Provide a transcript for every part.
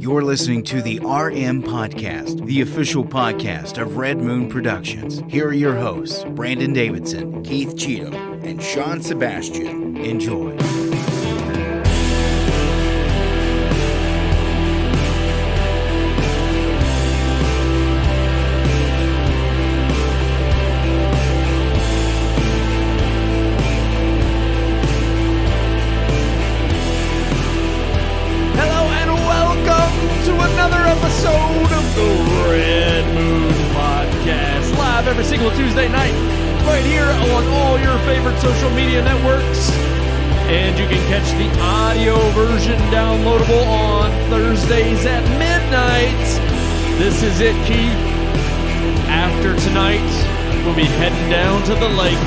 You're listening to the RMPodcast, the official podcast of Red Moon Productions. Here are your hosts, Brandon Davidson, Keith Cheatham, and Sean Sebastian. Enjoy. Episode of the Red Moon Podcast, live every single Tuesday night, right here on all your favorite social media networks. And you can catch the audio version downloadable on Thursdays at midnight. This is it, Keith. After tonight, we'll be heading down to the lake.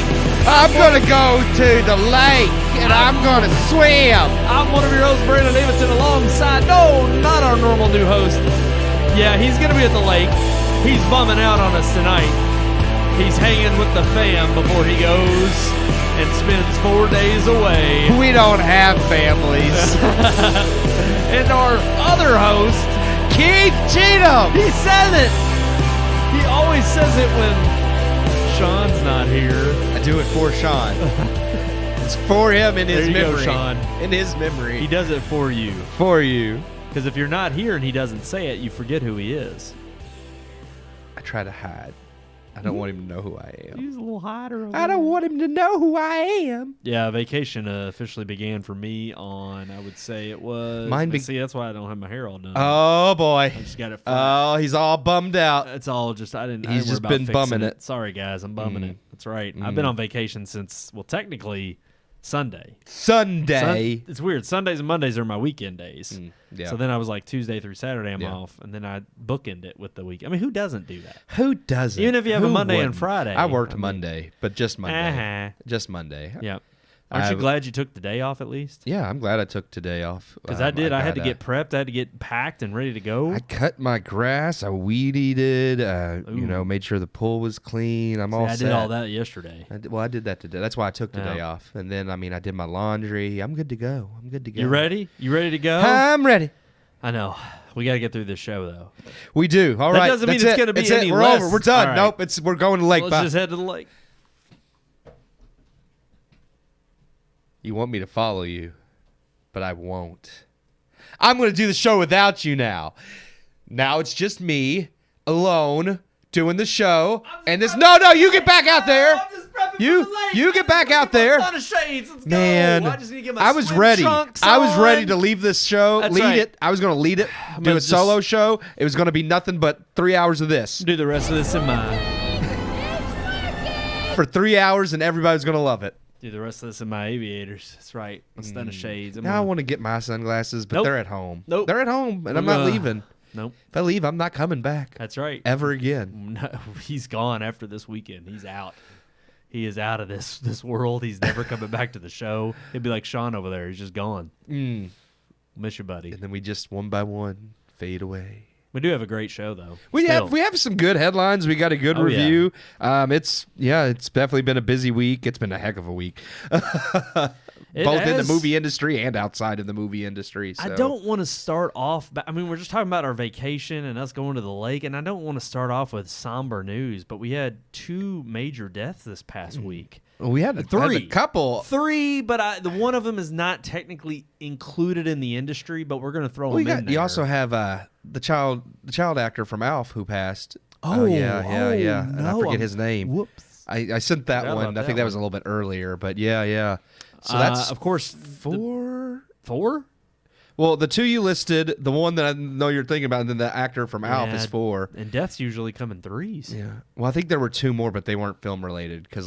I'm going to go to the lake, and I'm going to swim. I'm one of your hosts, Brandon Davidson, alongside, no, not our normal new host. Yeah, he's going to be at the lake. He's bumming out on us tonight. He's hanging with the fam before he goes and spends 4 days away. We don't have families. And our other host, Keith Cheatham. He says it. He always says it when Sean's not here. I do it for Sean. It's for him in his memory. Go, Sean. In his memory. He does it for you. For you. Because if you're not here and he doesn't say it, you forget who he is. I try to hide. I don't want him to know who I am. He's a little hider. I don't want him to know who I am. Yeah, vacation officially began for me on, I would say it was... See, that's why I don't have my hair all done. Oh, boy. I just got it. Oh, he's all bummed out. It's all just, He's just been bumming it. Sorry, guys, I'm bumming it. That's right. I've been on vacation since, well, technically... Sunday. It's weird. Sundays and Mondays are my weekend days. Yeah. So then I was like Tuesday through Saturday I'm off, and then I bookend it with the week. I mean, who doesn't do that? Who doesn't? Even if you have a Monday and Friday. I worked Monday, but just Monday. Just Monday. Yeah. Aren't you glad you took the day off at least? Yeah, I'm glad I took today off. Because I did. I had to get prepped. I had to get packed and ready to go. I cut my grass. I weed-eated. Made sure the pool was clean. All set. I did all that yesterday. I did that today. That's why I took today off. And then, I did my laundry. I'm good to go. You ready? You ready to go? I'm ready. I know. We got to get through this show, though. We do. All right. That doesn't mean it's going to be any We're less. over. We're done. Right. Nope. We're going to the lake. Let's just head to the lake. You want me to follow you, but I won't. I'm going to do the show without you now. Now it's just me, alone, doing the show. And this... No, you get back out there. You get back out there. Man, I was ready. I was ready to leave this show, lead it. I was going to lead it, do a solo show. It was going to be nothing but 3 hours of this. Do the rest of this in mine. For 3 hours, and everybody's going to love it. Do the rest of this in my aviators. That's right. A stun of shades. Now I want to get my sunglasses, but they're at home. Nope. They're at home, and I'm not leaving. Nope. If I leave, I'm not coming back. That's right. Ever again. No, he's gone after this weekend. He's out. He is out of this world. He's never coming back to the show. He'd be like Sean over there. He's just gone. Miss you, buddy. And then we just one by one fade away. We do have a great show, though. We have some good headlines. We got a good review. Yeah. It's definitely been a busy week. It's been a heck of a week. Both in the movie industry and outside of the movie industry. So. I don't want to start off... we're just talking about our vacation and us going to the lake, and I don't want to start off with somber news, but we had 2 major deaths this past week. Well, we had 3. A couple. 3, but the one of them is not technically included in the industry, but we're going to throw them in there. You also have the child actor from Alf who passed. Oh, yeah. No, and I forget his name. Whoops. I sent that one. I think that was a little bit earlier, but yeah. So that's of course 4. 4? Well, the 2 you listed, the one that I know you're thinking about, and then the actor from Alf is 4. And deaths usually come in 3s. Yeah. Well, I think there were 2 more, but they weren't film related because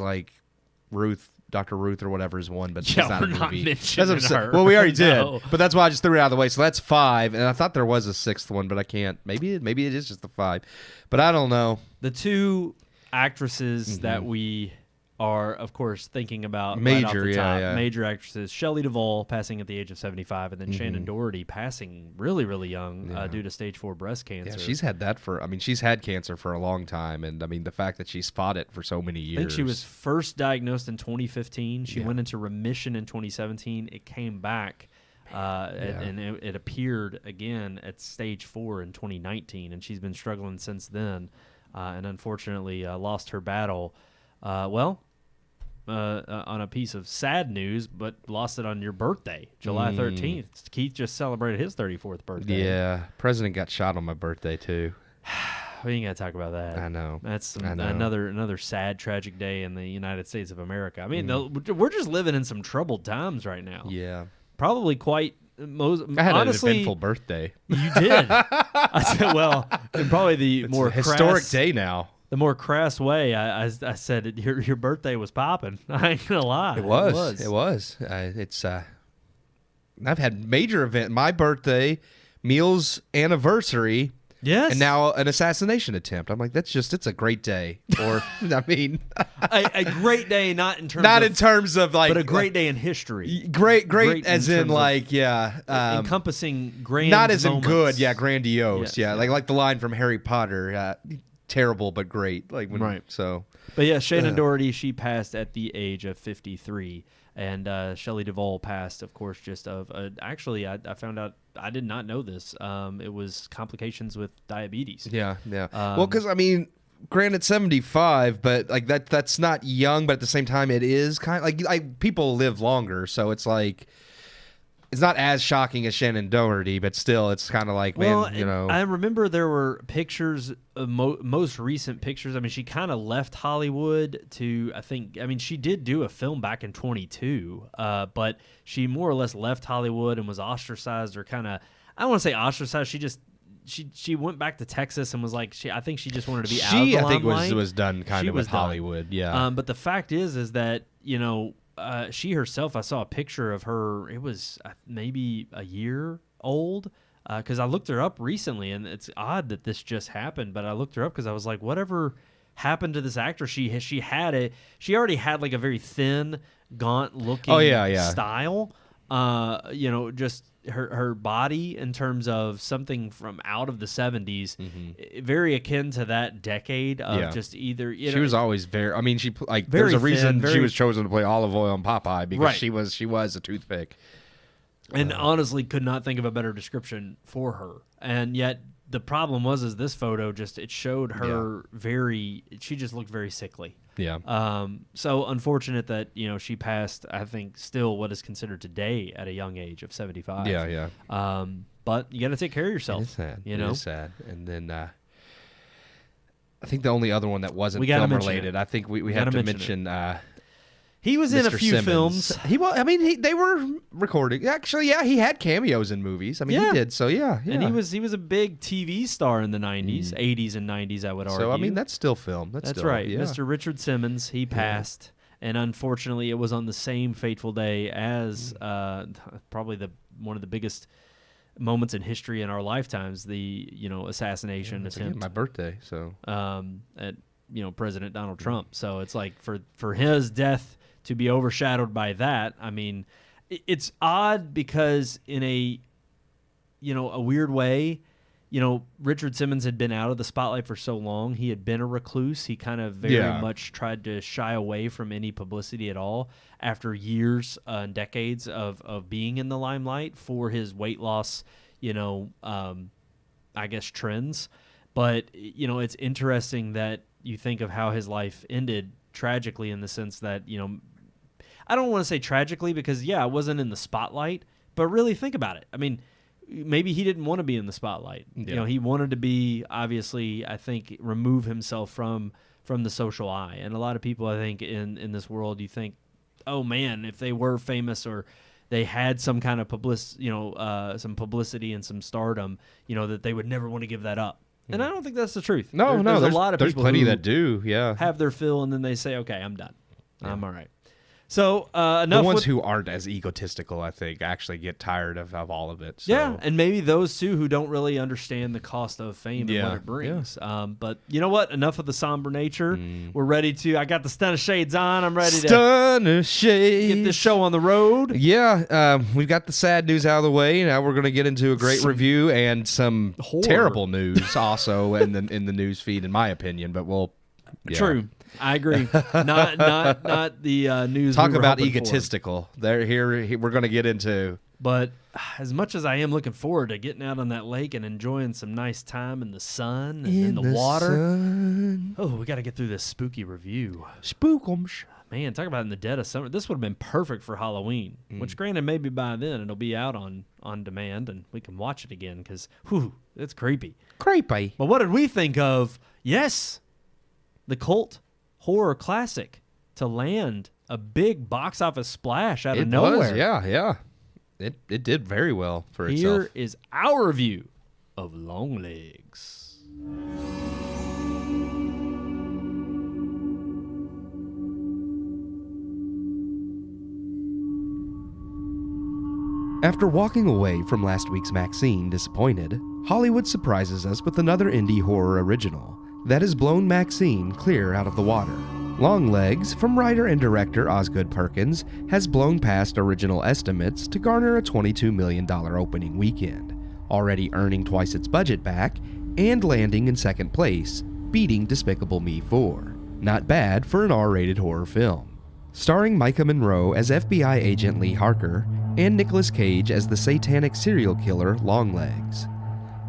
Dr. Ruth or whatever is one, but she's not a movie. Mentioning her. Well, we already did, but that's why I just threw it out of the way. So that's 5, and I thought there was a 6th one, but I can't. Maybe it is just the 5, but I don't know. The 2 actresses that we are, of course, thinking about major, right off the top. Yeah. Major actresses. Shelley Duvall passing at the age of 75, and then Shannon Doherty passing really, really young due to stage 4 breast cancer. Yeah, she's had that she's had cancer for a long time, and the fact that she's fought it for so many years. I think she was first diagnosed in 2015. She went into remission in 2017. It came back and it appeared again at stage 4 in 2019, and she's been struggling since then, and unfortunately lost her battle. On a piece of sad news, but lost it on your birthday, July 13th. Keith just celebrated his 34th birthday. Yeah, president got shot on my birthday too. We ain't got to talk about that. I know. That's another sad, tragic day in the United States of America. I mean, we're just living in some troubled times right now. Yeah. Probably quite. I had honestly, an eventful birthday. You did. I said, well, in probably the It's more a historic crass, day now. the more crass way, I said your birthday was popping. I ain't gonna lie. It was. I've had major event. My birthday, Meal's anniversary. Yes. And now an assassination attempt. I'm like, it's a great day. Or, I mean, a great day, not in terms of like, but a great day in history. Great as in like, encompassing grand not as moments. in good, grandiose. Yes, yeah. Like the line from Harry Potter, terrible but great. Like when, right. So. But yeah, Shannon Doherty, she passed at the age of 53. And Shelley Duvall passed, of course, just of actually, I found out, I did not know this. It was complications with diabetes. Yeah. Well, because, I mean, granted 75, but like that's not young, but at the same time, it is kind of like people live longer. So it's like, it's not as shocking as Shannon Doherty, but still, it's kind of like, man, you know. I remember there were pictures, most recent pictures. I mean, she kind of left Hollywood to, she did do a film back in 22, but she more or less left Hollywood and was ostracized, or kind of, I don't want to say ostracized. She went back to Texas and was like, I think she just wanted to be out of the limelight. I think was done kind of with Hollywood, yeah. But the fact is that, you know, she herself, I saw a picture of her, it was maybe a year old, because I looked her up recently, and it's odd that this just happened, but I looked her up because I was like, whatever happened to this actress? She already had like a very thin, gaunt looking style, you know, just her body in terms of something from out of the 70s, very akin to that decade of just either, you know. She was always there's a reason she was chosen to play Olive Oil on Popeye, because she was a toothpick. And honestly could not think of a better description for her. And yet the problem was this photo it showed her she just looked very sickly. Yeah. So unfortunate that, you know, she passed, I think, still what is considered today at a young age of 75. Yeah. But you got to take care of yourself. It's sad. You know? It is sad. And then I think the only other one that wasn't film related, I think we have to mention he was Mr. in a few Simmons. films. They were recording. Actually, yeah, he had cameos in movies. I mean, he did. So yeah. And he was a big TV star in the 90s, 80s and 90s, I would argue. So I mean, that's still film. That's still, right. Yeah. Mr. Richard Simmons, he passed, and unfortunately, it was on the same fateful day as probably one of the biggest moments in history in our lifetimes, the assassination attempt. My birthday, so at President Donald Trump. So it's like for his death to be overshadowed by that, I mean, it's odd because in a weird way, Richard Simmons had been out of the spotlight for so long. He had been a recluse. He kind of very much tried to shy away from any publicity at all after years and decades of being in the limelight for his weight loss, I guess trends. But, it's interesting that you think of how his life ended tragically, in the sense that, I don't want to say tragically because, it wasn't in the spotlight, but really think about it. I mean, maybe he didn't want to be in the spotlight. Yeah. He wanted to be, obviously, I think, remove himself from the social eye. And a lot of people, I think, in this world, you think, oh man, if they were famous or they had some kind of some publicity and some stardom, that they would never want to give that up. And I don't think that's the truth. No, there's a lot of there's people plenty who that do. Yeah, have their fill, and then they say, okay, I'm done. I'm all right. So enough. The ones who aren't as egotistical, I think, actually get tired of all of it. So. Yeah, and maybe those too who don't really understand the cost of fame and what it brings. Yeah. But you know what? Enough of the somber nature. We're ready to. I got the Stunner Shades on. I'm ready to Stunner Shades. Get this show on the road. Yeah, we've got the sad news out of the way. Now we're going to get into a great review and some terrible news also in the news feed, in my opinion. But we'll. Yeah. True. I agree. Not the news. Talk we were about hoping egotistical. We're going to get into But as much as I am looking forward to getting out on that lake and enjoying some nice time in the sun and in the water, we got to get through this spooky review. Spookums. Man, talk about in the dead of summer. This would have been perfect for Halloween, which granted maybe by then it'll be out on demand and we can watch it again because, it's creepy. Creepy. But what did we think of? Yes, the cult horror classic to land a big box office splash out of nowhere. Yeah. It did very well for itself. Here is our review of Longlegs. After walking away from last week's Maxine disappointed, Hollywood surprises us with another indie horror original that has blown Maxine clear out of the water. Longlegs, from writer and director Osgood Perkins, has blown past original estimates to garner a $22 million opening weekend, already earning twice its budget back and landing in second place, beating Despicable Me 4. Not bad for an R-rated horror film. Starring Micah Monroe as FBI agent Lee Harker and Nicolas Cage as the satanic serial killer Longlegs.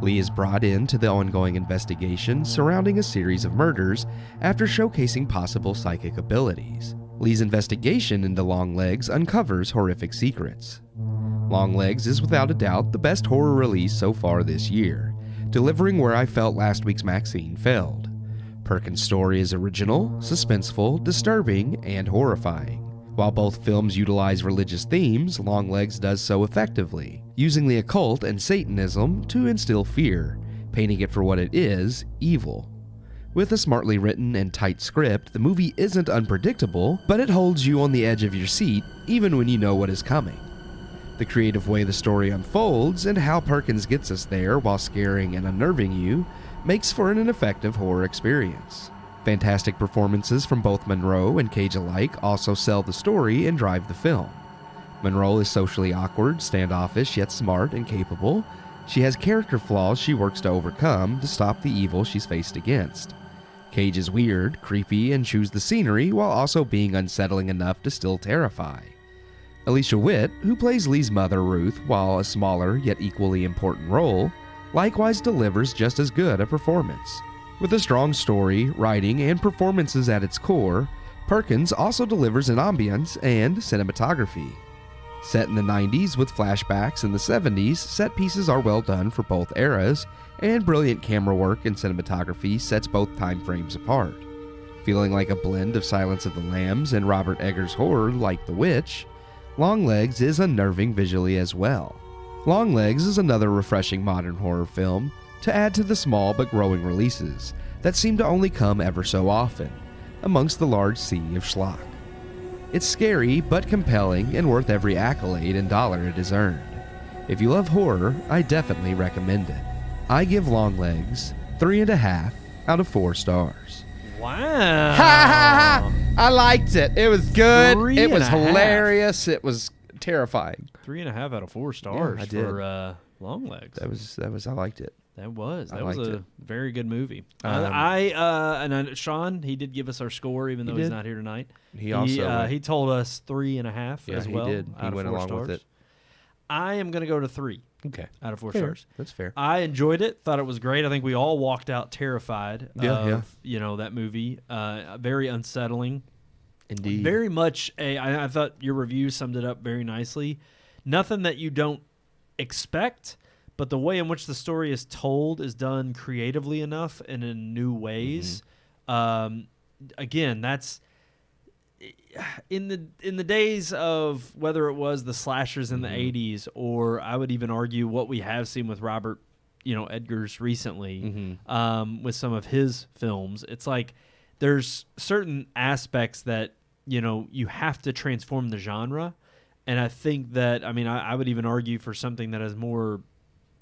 Lee is brought into the ongoing investigation surrounding a series of murders after showcasing possible psychic abilities. Lee's investigation into Longlegs uncovers horrific secrets. Longlegs is without a doubt the best horror release so far this year, delivering where I felt last week's Maxine failed. Perkins' story is original, suspenseful, disturbing, and horrifying. While both films utilize religious themes, Longlegs does so effectively, using the occult and Satanism to instill fear, painting it for what it is, evil. With a smartly written and tight script, the movie isn't unpredictable, but it holds you on the edge of your seat even when you know what is coming. The creative way the story unfolds and how Perkins gets us there while scaring and unnerving you makes for an effective horror experience. Fantastic performances from both Monroe and Cage alike also sell the story and drive the film. Monroe is socially awkward, standoffish, yet smart and capable. She has character flaws she works to overcome to stop the evil she's faced against. Cage is weird, creepy, and chews the scenery while also being unsettling enough to still terrify. Alicia Witt, who plays Lee's mother Ruth while a smaller yet equally important role, likewise delivers just as good a performance. With a strong story, writing, and performances at its core, Perkins also delivers an ambience and cinematography. Set in the 90s with flashbacks in the 70s, set pieces are well done for both eras, and brilliant camera work and cinematography sets both time frames apart. Feeling like a blend of Silence of the Lambs and Robert Eggers' horror like The Witch, Longlegs is unnerving visually as well. Longlegs is another refreshing modern horror film to add to the small but growing releases that seem to only come ever so often, amongst the large sea of schlock. It's scary but compelling and worth every accolade and dollar it has earned. If you love horror, I definitely recommend it. I give Longlegs 3.5 out of 4 stars. Wow. I liked it. It was good. It was 3.5. hilarious. It was terrifying. 3.5 out of 4 stars I did. for Longlegs. That was I liked it. That was I a liked very good movie. Um, Sean, he did give us our score, even though he's did. not here tonight. He also he told us 3.5 as well. he did. He out went of 4 along stars. with it. I am going to go to 3 Okay. out of 4 Fair. stars. That's fair. I enjoyed it. Thought it was great. I think we all walked out terrified Yeah, of that movie. Very unsettling. Indeed. Very much I thought your review summed it up very nicely. Nothing that you don't expect, but the way in which the story is told is done creatively enough and in new ways. Again, that's in the days of whether it was the slashers in the 80s, or I would even argue what we have seen with Robert, Eggers recently, with some of his films. It's like there's certain aspects that you have to transform the genre, and I think that I would even argue for something that is more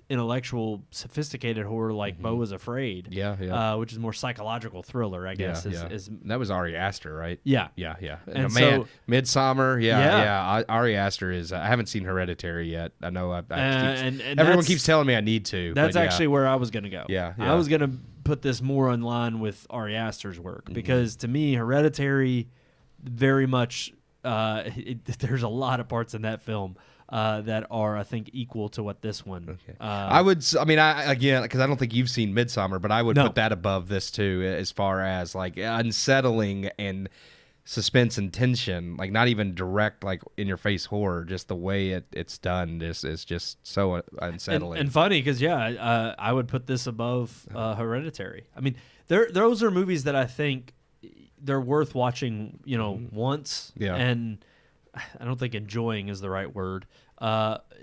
intellectual, sophisticated horror like Beau is Afraid. Which is more psychological thriller, I guess. Is that was Ari Aster, right? Yeah. And man, Midsommar, Ari Aster is. I haven't seen Hereditary yet. I know. Everyone keeps telling me I need to. That's actually where I was going to go. Yeah. I was going to put this more in line with Ari Aster's work because to me, Hereditary very much there's a lot of parts in that film that are, I think, equal to what this one. Okay. Again, because I don't think you've seen Midsommar, but I would No. put that above this too, as far as like unsettling and suspense and tension. Like not even direct, like in your face horror. Just the way it's done is just so unsettling. And funny because I would put this above Hereditary. I mean, those are movies that I think they're worth watching. Once. Yeah. And I don't think enjoying is the right word.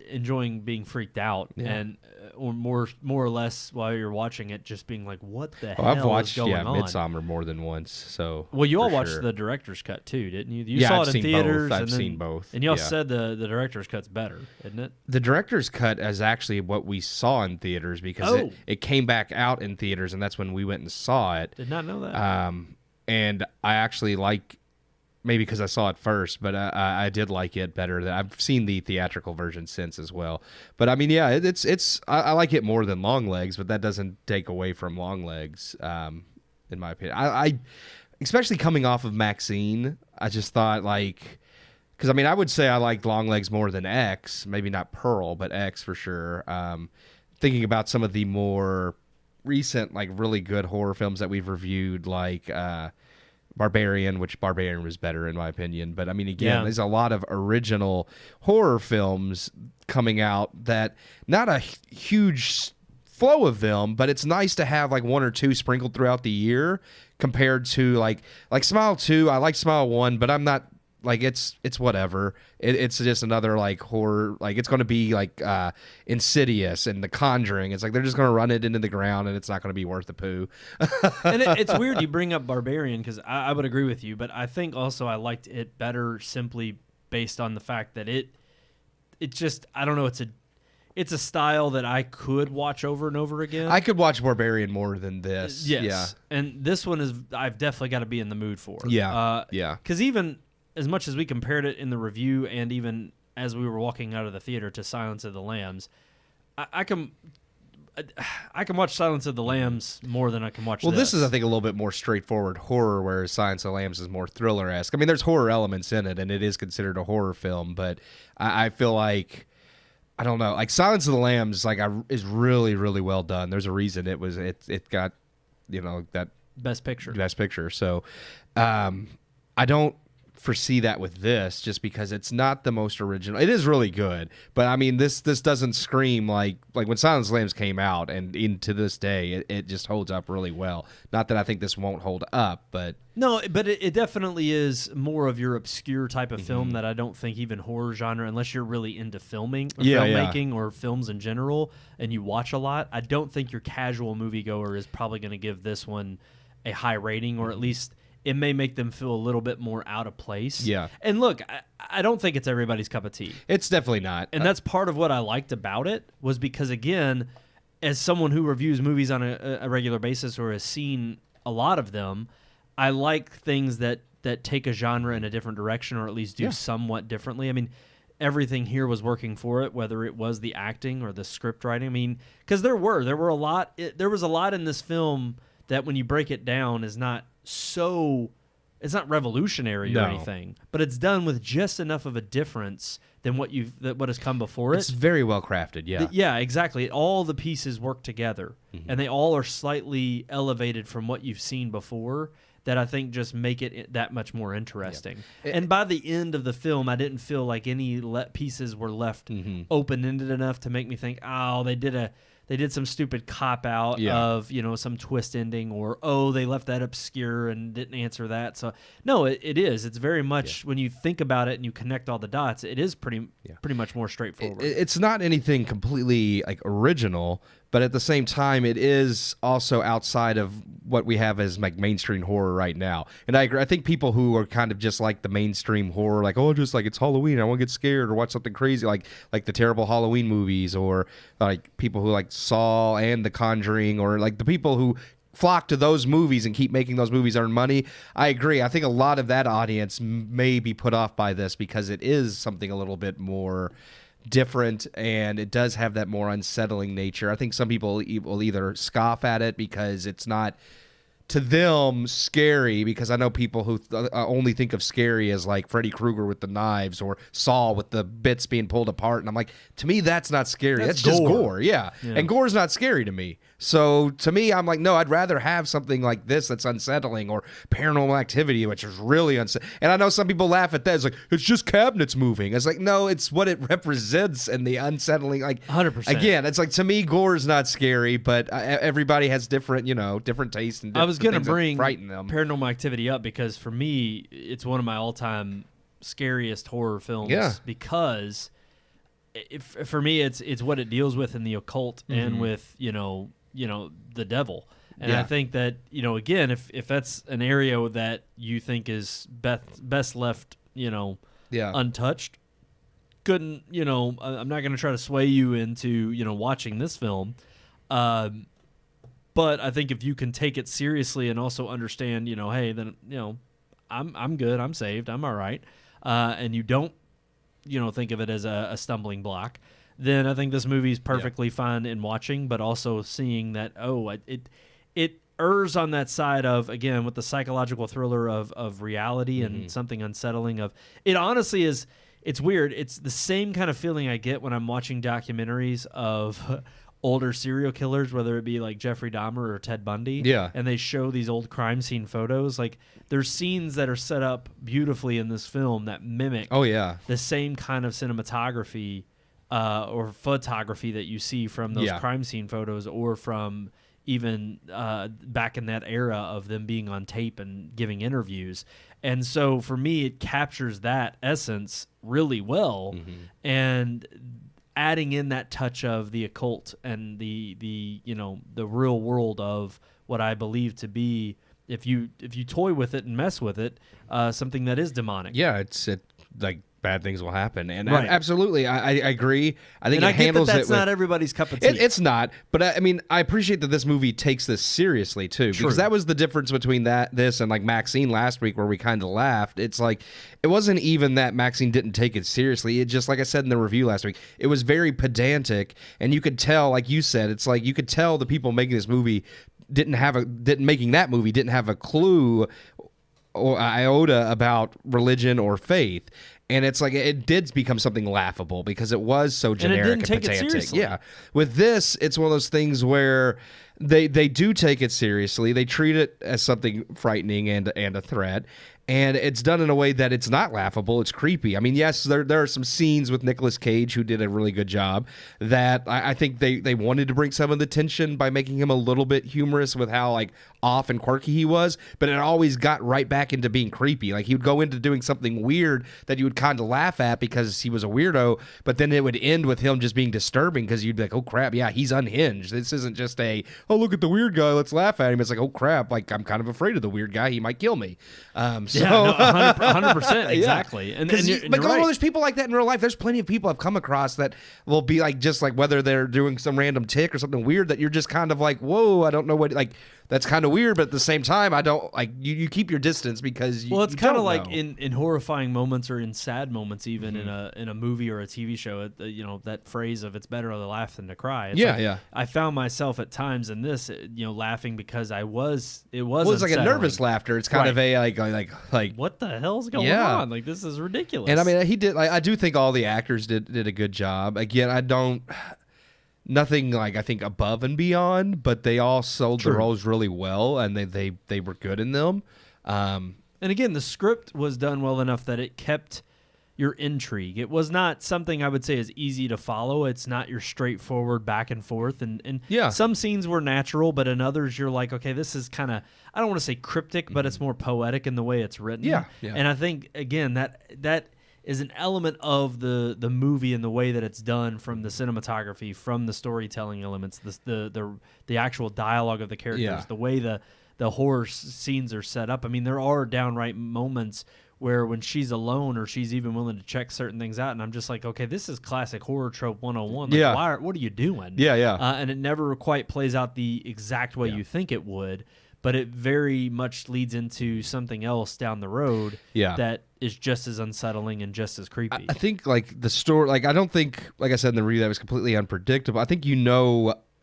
Enjoying being freaked out and or more or less while you're watching it, just being like, "What the hell I've watched is going on?" Midsommar more than once. So well, you all for watched sure. the director's cut too, didn't you? You saw I've it seen in theaters. both. I've seen both. And y'all Yeah. said the director's cut's better, isn't it? The director's cut is actually what we saw in theaters because it came back out in theaters, and that's when we went and saw it. Did not know that. And I actually like, maybe because I saw it first, but I did like it better. I've seen the theatrical version since as well. But I mean, yeah, I like it more than Longlegs, but that doesn't take away from Longlegs, in my opinion. I especially coming off of Maxine, I just thought like, because I mean, I would say I like Longlegs more than X, maybe not Pearl, but X for sure. Thinking about some of the more recent, like really good horror films that we've reviewed, like Barbarian, which Barbarian was better in my opinion. But I mean, again, there's a lot of original horror films coming out that not a huge flow of them, but it's nice to have like one or two sprinkled throughout the year compared to like Smile 2. I like Smile 1, but I'm not like it's whatever. It's just another like horror. Like it's going to be like Insidious and The Conjuring. It's like they're just going to run it into the ground and it's not going to be worth the poo. And it's weird you bring up Barbarian because I would agree with you, but I think also I liked it better simply based on the fact that it just, I don't know, it's a style that I could watch over and over again. I could watch Barbarian more than this. Yes. Yeah. And this one is I've definitely got to be in the mood for. Yeah. Because even as much as we compared it in the review and even as we were walking out of the theater to Silence of the Lambs, I can watch Silence of the Lambs more than I can watch this is, I think, a little bit more straightforward horror, whereas Silence of the Lambs is more thriller-esque. I mean, there's horror elements in it, and it is considered a horror film, but I feel like, I don't know, like Silence of the Lambs is really, really well done. There's a reason it got, that Best Picture. So I don't foresee that with this, just because it's not the most original. It is really good, but I mean, this doesn't scream like when Silence of the Lambs came out, and into this day it just holds up really well. Not that I think this won't hold up, but no, but it definitely is more of your obscure type of film that I don't think even horror genre, unless you're really into filmmaking or films in general, and you watch a lot, I don't think your casual moviegoer is probably going to give this one a high rating, or at least it may make them feel a little bit more out of place. Yeah. And look, I don't think it's everybody's cup of tea. It's definitely not. And that's part of what I liked about it, was because, again, as someone who reviews movies on a regular basis or has seen a lot of them, I like things that take a genre in a different direction, or at least do somewhat differently. I mean, everything here was working for it, whether it was the acting or the script writing. I mean, because there was a lot in this film that when you break it down is not so, it's not revolutionary or anything, but it's done with just enough of a difference than what has come before it. It's very well crafted, yeah. Yeah, exactly. All the pieces work together, and they all are slightly elevated from what you've seen before, that I think just make it that much more interesting. Yeah. And by the end of the film, I didn't feel like any pieces were left open-ended enough to make me think, oh, they did some stupid cop-out of, some twist ending, or, they left that obscure and didn't answer that. So, no, it is. It's very much, when you think about it and you connect all the dots, it is pretty much more straightforward. It's not anything completely, original, but at the same time, it is also outside of what we have as, mainstream horror right now. And I agree. I think people who are kind of just like the mainstream horror, just it's Halloween, I want to get scared or watch something crazy, like the terrible Halloween movies, or people who like Saw and The Conjuring, or the people who flock to those movies and keep making those movies earn money. I agree. I think a lot of that audience may be put off by this because it is something a little bit more different, and it does have that more unsettling nature. I think some people will either scoff at it because it's not to them scary, because I know people who only think of scary as like Freddy Krueger with the knives or Saw with the bits being pulled apart, and I'm like, to me that's not scary. That's just gore. Yeah. And gore's not scary to me. So to me, I'm like, no, I'd rather have something like this that's unsettling, or Paranormal Activity, which is really unsettling. And I know some people laugh at that. It's like, it's just cabinets moving. It's like, no, it's what it represents and the unsettling. Like, 100%. Again, it's like, to me, gore is not scary, but everybody has different, different tastes and different I was going to things that bring frighten them. Paranormal Activity up because for me, it's one of my all-time scariest horror films. Yeah. Because for me, it's what it deals with in the occult and with the devil. And I think that again, if that's an area that you think is best left untouched, I'm not going to try to sway you into watching this film. But I think if you can take it seriously and also understand, hey, then I'm good, I'm saved, I'm all right, and you don't think of it as a stumbling block, then I think this movie is perfectly fine in watching, but also seeing that it errs on that side of, again, with the psychological thriller of reality and something unsettling of it. Honestly is, it's weird. It's the same kind of feeling I get when I'm watching documentaries of older serial killers, whether it be like Jeffrey Dahmer or Ted Bundy. Yeah. And they show these old crime scene photos. Like, there's scenes that are set up beautifully in this film that mimic the same kind of cinematography or photography that you see from those crime scene photos, or from even back in that era of them being on tape and giving interviews. And so for me, it captures that essence really well, and adding in that touch of the occult and the real world of what I believe to be, if you toy with it and mess with it, something that is demonic. Yeah, it's like bad things will happen, and absolutely, I agree. I think it handles that's it. Not everybody's cup of tea. It's not, but I mean, I appreciate that this movie takes this seriously too, because that was the difference between this and like Maxine last week, where we kind of laughed. It's like, it wasn't even that Maxine didn't take it seriously. It just, like I said in the review last week, it was very pedantic, and you could tell, like you said, it's like you could tell the people making this movie didn't have a clue or iota about religion or faith. And it's like, it did become something laughable because it was so generic and pedantic. Yeah. With this, it's one of those things where they do take it seriously. They treat it as something frightening and a threat. And it's done in a way that it's not laughable. It's creepy. I mean, yes, there are some scenes with Nicolas Cage who did a really good job that I think they wanted to bring some of the tension by making him a little bit humorous with how like off and quirky he was, but it always got right back into being creepy. Like, he would go into doing something weird that you would kind of laugh at because he was a weirdo, but then it would end with him just being disturbing because you'd be like, oh crap, yeah, he's unhinged. This isn't just oh, look at the weird guy, let's laugh at him. It's like, oh crap, like, I'm kind of afraid of the weird guy, he might kill me. Yeah, no, 100%, exactly. Yeah. There's people like that in real life. There's plenty of people I've come across that will be like, just like whether they're doing some random tick or something weird that you're just kind of like, whoa, I don't know what, like, that's kind of weird, but at the same time, I don't, like, you keep your distance because you. Well, it's kind of like know. in horrifying moments or in sad moments, even in a movie or a TV show, that phrase of it's better to laugh than to cry. It's I found myself at times in this, laughing because it was like a nervous laughter. It's kind of a like what the hell's going on? Like, this is ridiculous. And I mean, he did. I do think all the actors did a good job. Again, I don't. Nothing like, I think, above and beyond, but they all sold the roles really well, and they were good in them. And again, the script was done well enough that it kept your intrigue. It was not something I would say is easy to follow. It's not your straightforward back and forth. And some scenes were natural, but in others you're like, okay, this is kind of, I don't want to say cryptic, but it's more poetic in the way it's written. Yeah. And I think, again, that is an element of the movie and the way that it's done, from the cinematography, from the storytelling elements, the actual dialogue of the characters, the way the horror scenes are set up. I mean, there are downright moments where when she's alone or she's even willing to check certain things out, and I'm just like, okay, this is classic horror trope 101. Like, what are you doing? And it never quite plays out the exact way you think it would, but it very much leads into something else down the road that is just as unsettling and just as creepy. I think, like, the story, like, I don't think, like I said in the review, that was completely unpredictable. I think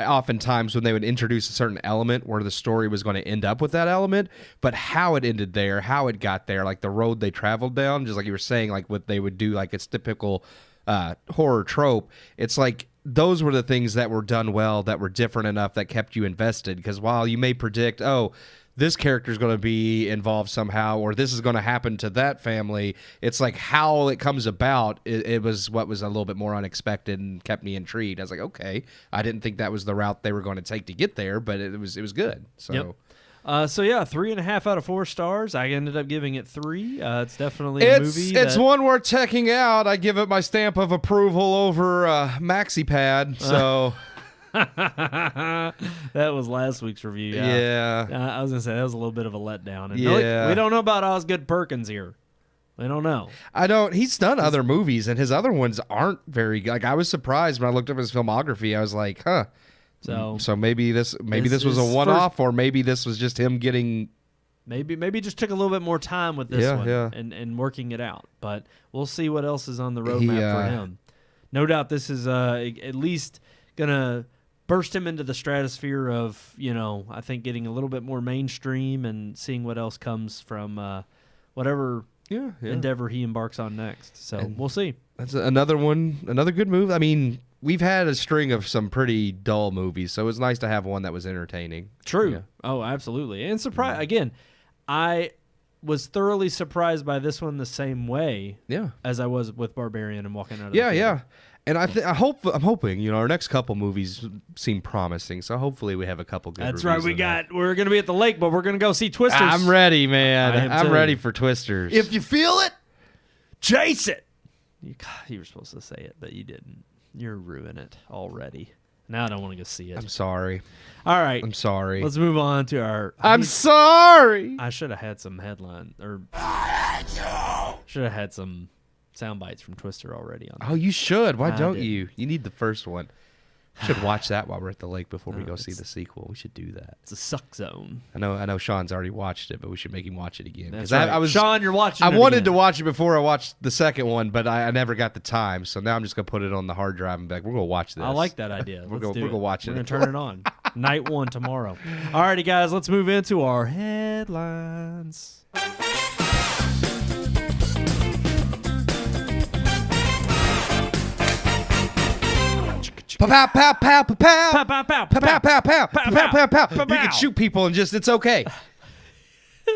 oftentimes when they would introduce a certain element where the story was going to end up with that element, but how it ended there, how it got there, like the road they traveled down, just like you were saying, like what they would do, like it's typical horror trope. It's like those were the things that were done well, that were different enough, that kept you invested. Because while you may predict, oh, this character is going to be involved somehow, or this is going to happen to that family, it's like how it comes about. It was what was a little bit more unexpected and kept me intrigued. I was like, okay, I didn't think that was the route they were going to take to get there, but it was good. So. Yep. So yeah, 3.5 out of 4 stars. I ended up giving it 3. It's definitely a movie. It's one worth checking out. I give it my stamp of approval over MaxiPad. So. That was last week's review. Yeah. I was gonna say that was a little bit of a letdown. And Yeah. we don't know about Osgood Perkins here. We don't know. He's done other movies, and his other ones aren't very good. Like, I was surprised when I looked up his filmography. I was like, huh. So maybe this was a one-off, or maybe this was just him getting. Maybe just took a little bit more time with this one and working it out. But we'll see what else is on the roadmap for him. No doubt this is at least gonna burst him into the stratosphere of, I think getting a little bit more mainstream and seeing what else comes from whatever endeavor he embarks on next. So we'll see. That's another good move. I mean, we've had a string of some pretty dull movies, so it's nice to have one that was entertaining. True. Yeah. Oh, absolutely. And again, I was thoroughly surprised by this one the same way as I was with Barbarian and Walking Out of the Theater. Yeah. And I'm hoping, our next couple movies seem promising, so hopefully we have a couple good That's reviews. Right, we're going to be at the lake, but we're going to go see Twisters. I'm ready, man. I'm ready too. for Twisters. If you feel it, chase it. You were supposed to say it, but you didn't. You're ruining it already. Now I don't want to go see it. I'm sorry. All right. I'm sorry. Let's move on to our... I'm sorry. I should have had some headline, or should have had some sound bites from Twister already on that. Oh, you should. Why don't you? You need the first one. Should watch that while we're at the lake before we go see the sequel. We should do that. It's a suck zone. I know Sean's already watched it, but we should make him watch it again. That's right. Sean, you're watching I it wanted again. to watch it before I watched the second one, but I never got the time. So now I'm just going to put it on the hard drive and be like, we're going to watch this. I like that idea. We're going to watch it. We're going to turn it on. Night 1 tomorrow. All righty, guys. Let's move into our headlines. Pow, pow, pow, pow, pow, pow. Pow, pow, pow, Pow, pow, pow, pow. Pow, Pow, pow, pow. pow, You can pow. shoot people and it's okay.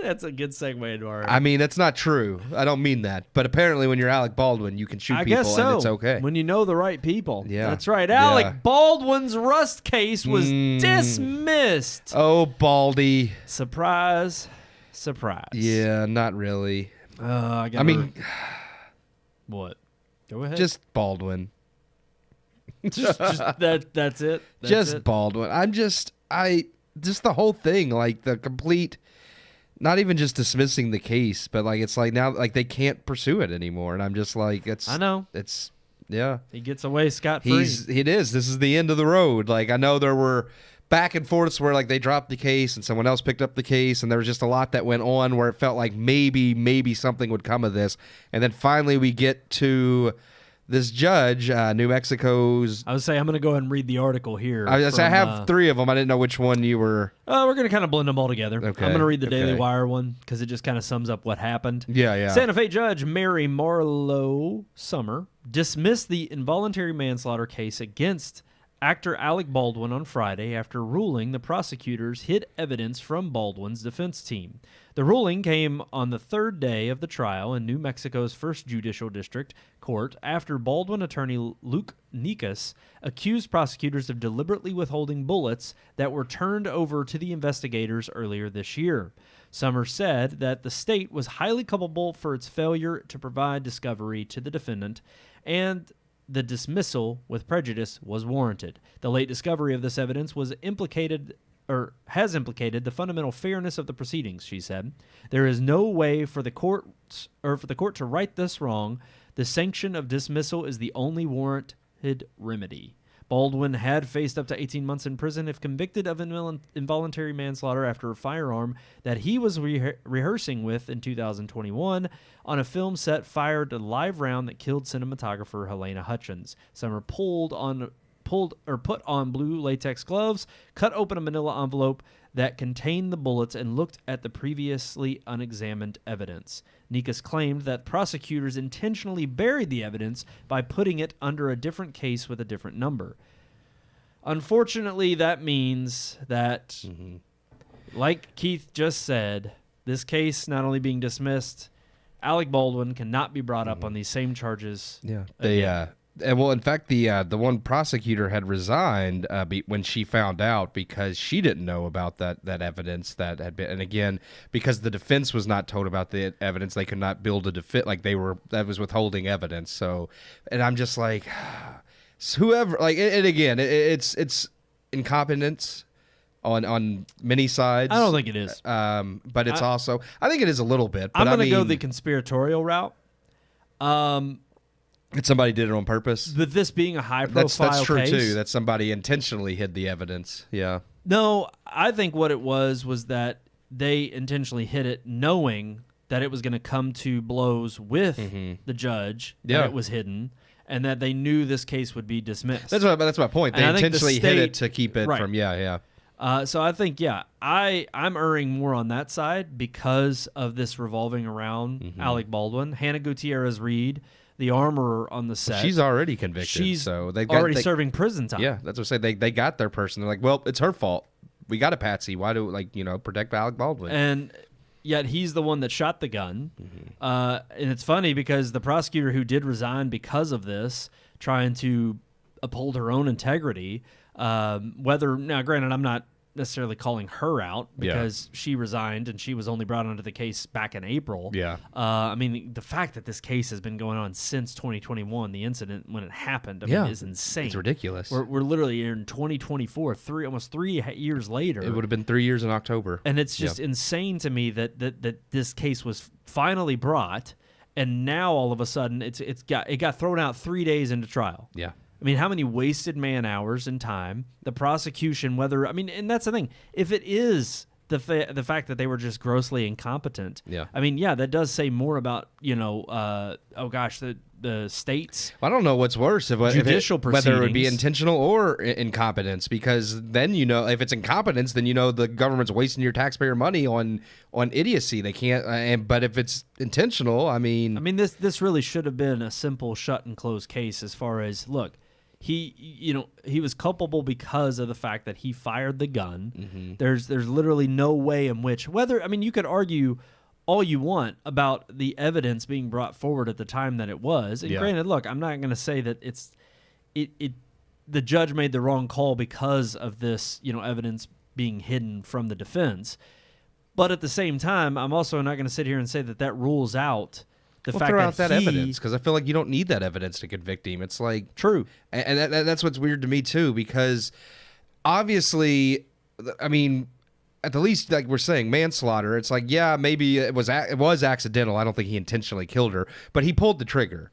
That's a good segue into our... I mean, that's not true. I don't mean that. But apparently when you're Alec Baldwin, you can shoot I people guess so. and it's okay. When you know the right people. Yeah. That's right. Yeah. Alec Baldwin's Rust case was dismissed. Oh, Baldy. Surprise. Surprise. Yeah, not really. I mean... What? Go ahead. Just Baldwin. just that's it. That's just it. Baldwin. Just the whole thing, like the complete, not even just dismissing the case, but like it's like now like they can't pursue it anymore, and I'm just like I know. It's yeah. He gets away scot-free. This is the end of the road. Like I know there were back and forths where like they dropped the case and someone else picked up the case, and there was just a lot that went on where it felt like maybe something would come of this, and then finally we get to this judge, New Mexico's. I would say I'm going to go ahead and read the article here. I have 3 of them. I didn't know which one you were. We're going to kind of blend them all together. Okay. I'm going to read the Daily Okay. Wire one because it just kind of sums up what happened. Yeah. Santa Fe Judge Mary Marlowe Summer dismissed the involuntary manslaughter case against actor Alec Baldwin on Friday after ruling the prosecutors hid evidence from Baldwin's defense team. The ruling came on the 3rd day of the trial in New Mexico's 1st Judicial District Court after Baldwin attorney Luke Nikas accused prosecutors of deliberately withholding bullets that were turned over to the investigators earlier this year. Summer said that the state was highly culpable for its failure to provide discovery to the defendant, and the dismissal with prejudice was warranted. The late discovery of this evidence has implicated the fundamental fairness of the proceedings, she said. There is no way for the court to right this wrong. The sanction of dismissal is the only warranted remedy. Baldwin had faced up to 18 months in prison if convicted of involuntary manslaughter after a firearm that he was rehearsing with in 2021 on a film set fired a live round that killed cinematographer Helena Hutchins. Summer pulled on put on blue latex gloves, cut open a manila envelope that contained the bullets, and looked at the previously unexamined evidence. Nikas claimed that prosecutors intentionally buried the evidence by putting it under a different case with a different number. Unfortunately, that means that, like Keith just said, this case not only being dismissed, Alec Baldwin cannot be brought up on these same charges. Yeah. Well, in fact, the one prosecutor had resigned when she found out because she didn't know about that evidence that had been. And again, because the defense was not told about the evidence, they could not build a defense. Like that was withholding evidence. So, and I'm just like, whoever, like, and again, it's incompetence on many sides. I don't think it is. But it's also, I think it is a little bit. But I'm going to go the conspiratorial route. That somebody did it on purpose. But this being a high-profile that's true case, too. That somebody intentionally hid the evidence. Yeah. No, I think what it was that they intentionally hid it, knowing that it was going to come to blows with the judge. That it was hidden, and that they knew this case would be dismissed. That's my point. They intentionally hid it to keep it from. Yeah. So I think, I'm erring more on that side because of this revolving around Alec Baldwin. Hannah Gutierrez-Reed, the armorer on the set. She's already convicted. She's already serving prison time. Yeah, that's what I say. They got their person. They're like, well, it's her fault. We got a patsy. Why do protect Alec Baldwin? And yet he's the one that shot the gun. And it's funny because the prosecutor who did resign because of this, trying to uphold her own integrity, now granted, I'm not necessarily calling her out because she resigned and she was only brought onto the case back in April. Yeah. I mean, the fact that this case has been going on since 2021, the incident when it happened, is insane. It's ridiculous. We're literally in 2024, almost 3 years later. It would have been 3 years in October. And it's just insane to me that this case was finally brought, and now all of a sudden it got thrown out 3 days into trial. Yeah. I mean, how many wasted man hours and time? The prosecution, and that's the thing. If it is the fact that they were just grossly incompetent, that does say more about the states. Well, I don't know what's worse judicial proceedings, whether it would be intentional or incompetence, because then if it's incompetence, then the government's wasting your taxpayer money on idiocy. They can't. But if it's intentional, I mean, this really should have been a simple shut and close case. As far as he was culpable because of the fact that he fired the gun. There's literally no way in which you could argue all you want about the evidence being brought forward at the time that it was. And granted, look, I'm not going to say that the judge made the wrong call because of this, evidence being hidden from the defense. But at the same time, I'm also not going to sit here and say that rules out the fact throw that out that evidence, because I feel like you don't need that evidence to convict him. It's like true, and that's what's weird to me too, because obviously, at the least, like we're saying, manslaughter. It's like, maybe it was accidental. I don't think he intentionally killed her, but he pulled the trigger,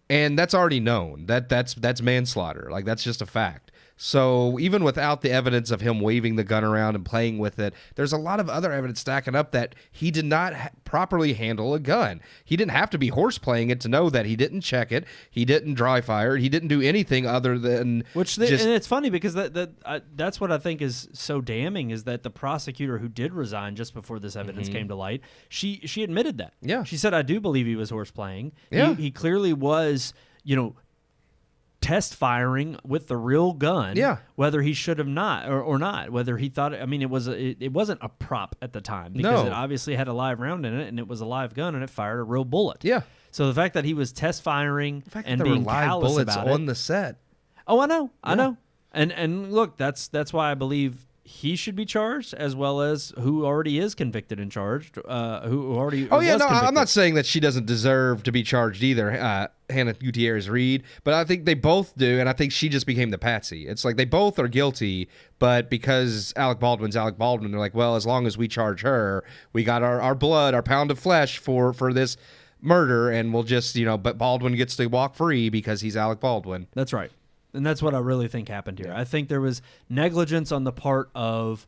and that's already known. That's manslaughter. Like, that's just a fact. So even without the evidence of him waving the gun around and playing with it, there's a lot of other evidence stacking up that he did not properly handle a gun. He didn't have to be horseplaying it to know that he didn't check it, he didn't dry fire it, he didn't do anything other than and it's funny because that's what I think is so damning, is that the prosecutor who did resign just before this evidence came to light, she admitted that. Yeah. She said, I do believe he was horseplaying. Yeah. He clearly was, test firing with the real gun, whether he should have not or not, whether he thought it wasn't a prop at the time, because it obviously had a live round in it, and it was a live gun, and it fired a real bullet. So the fact that he was test firing and being callous bullets about on the set. Oh, I know. And look, that's why I believe he should be charged, as well as who already is convicted and charged, who already was convicted. I'm not saying that she doesn't deserve to be charged either, Hannah Gutierrez-Reed, but I think they both do, and I think she just became the patsy. It's like they both are guilty, but because Alec Baldwin's Alec Baldwin, they're like, well, as long as we charge her, we got our blood, our pound of flesh for this murder, and we'll just, but Baldwin gets to walk free because he's Alec Baldwin. That's right. And that's what I really think happened here. I think there was negligence on the part of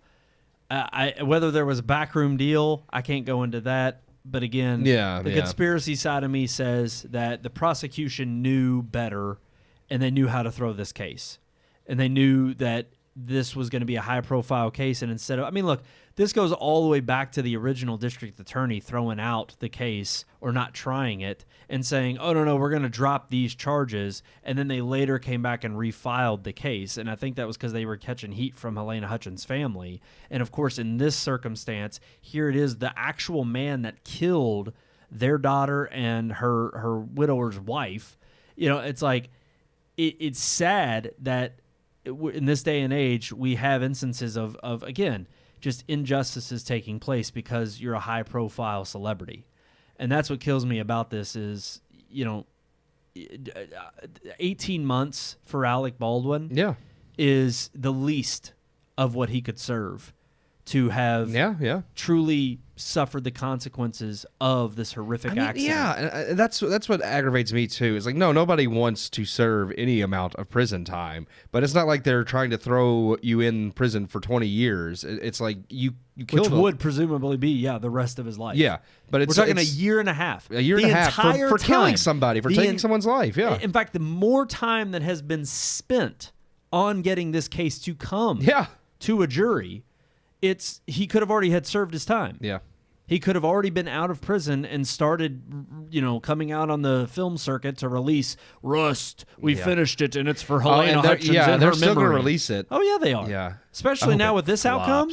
whether there was a backroom deal. I can't go into that. But again, the conspiracy side of me says that the prosecution knew better, and they knew how to throw this case. and they knew that this was going to be a high-profile case, and instead of, I mean, look, this goes all the way back to the original district attorney throwing out the case or not trying it and saying, oh, no, we're going to drop these charges, and then they later came back and refiled the case, and I think that was because they were catching heat from Helena Hutchins' family. And, of course, in this circumstance, here it is, the actual man that killed their daughter and her widower's wife. You know, it's like, it's sad that in this day and age, we have instances of again, just injustices taking place because you're a high-profile celebrity. And that's what kills me about this is, 18 months for Alec Baldwin is the least of what he could serve to have truly suffered the consequences of this horrific accident. Yeah, and that's what aggravates me too. It's like, no, nobody wants to serve any amount of prison time, but it's not like they're trying to throw you in prison for 20 years. It's like you killed Which would presumably be, the rest of his life. Yeah, but we're talking a year and a half. A year and a half for killing somebody, for taking someone's life, yeah. In fact, the more time that has been spent on getting this case to come to a jury, he could have already had served his time. Yeah. He could have already been out of prison and started, coming out on the film circuit to release Rust. We finished it, and it's for Helena Hutchins and her they're still going to memory. release it. Oh, yeah, they are. Yeah. Especially now with this outcome.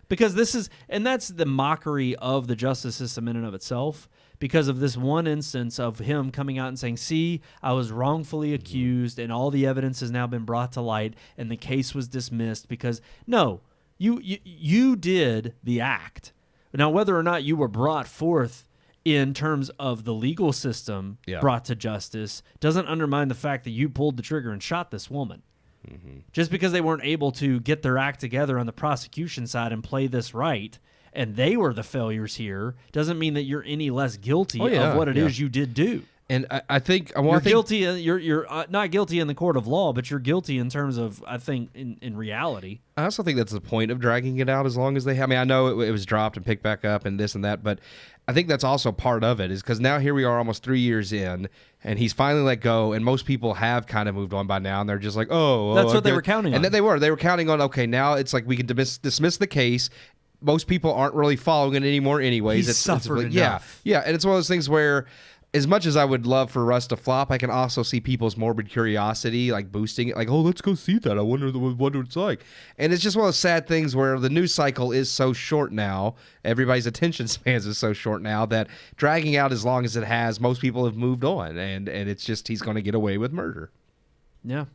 Because that's the mockery of the justice system in and of itself. Because of this one instance of him coming out and saying, see, I was wrongfully accused, and all the evidence has now been brought to light, and the case was dismissed because, no, you did the act. Now, whether or not you were brought forth in terms of the legal system brought to justice doesn't undermine the fact that you pulled the trigger and shot this woman. Mm-hmm. Just because they weren't able to get their act together on the prosecution side and play this right, and they were the failures here, doesn't mean that you're any less guilty of what it is you did do. And I think guilty. You're not guilty in the court of law, but you're guilty in terms of, I think, in reality. I also think that's the point of dragging it out as long as they have. I mean, I know it was dropped and picked back up and this and that, but I think that's also part of it is because now here we are almost 3 years in, and he's finally let go, and most people have kind of moved on by now, and they're just like, that's what they were counting on. And then they were counting on, okay, now it's like we can dismiss the case. Most people aren't really following it anymore anyways. He's suffered enough. Yeah, and it's one of those things where as much as I would love for Rust to flop, I can also see people's morbid curiosity like boosting it. Like, oh, let's go see that. I wonder what it's like. And it's just one of those sad things where the news cycle is so short now. Everybody's attention spans is so short now that dragging out as long as it has, most people have moved on. And it's just he's going to get away with murder. Yeah.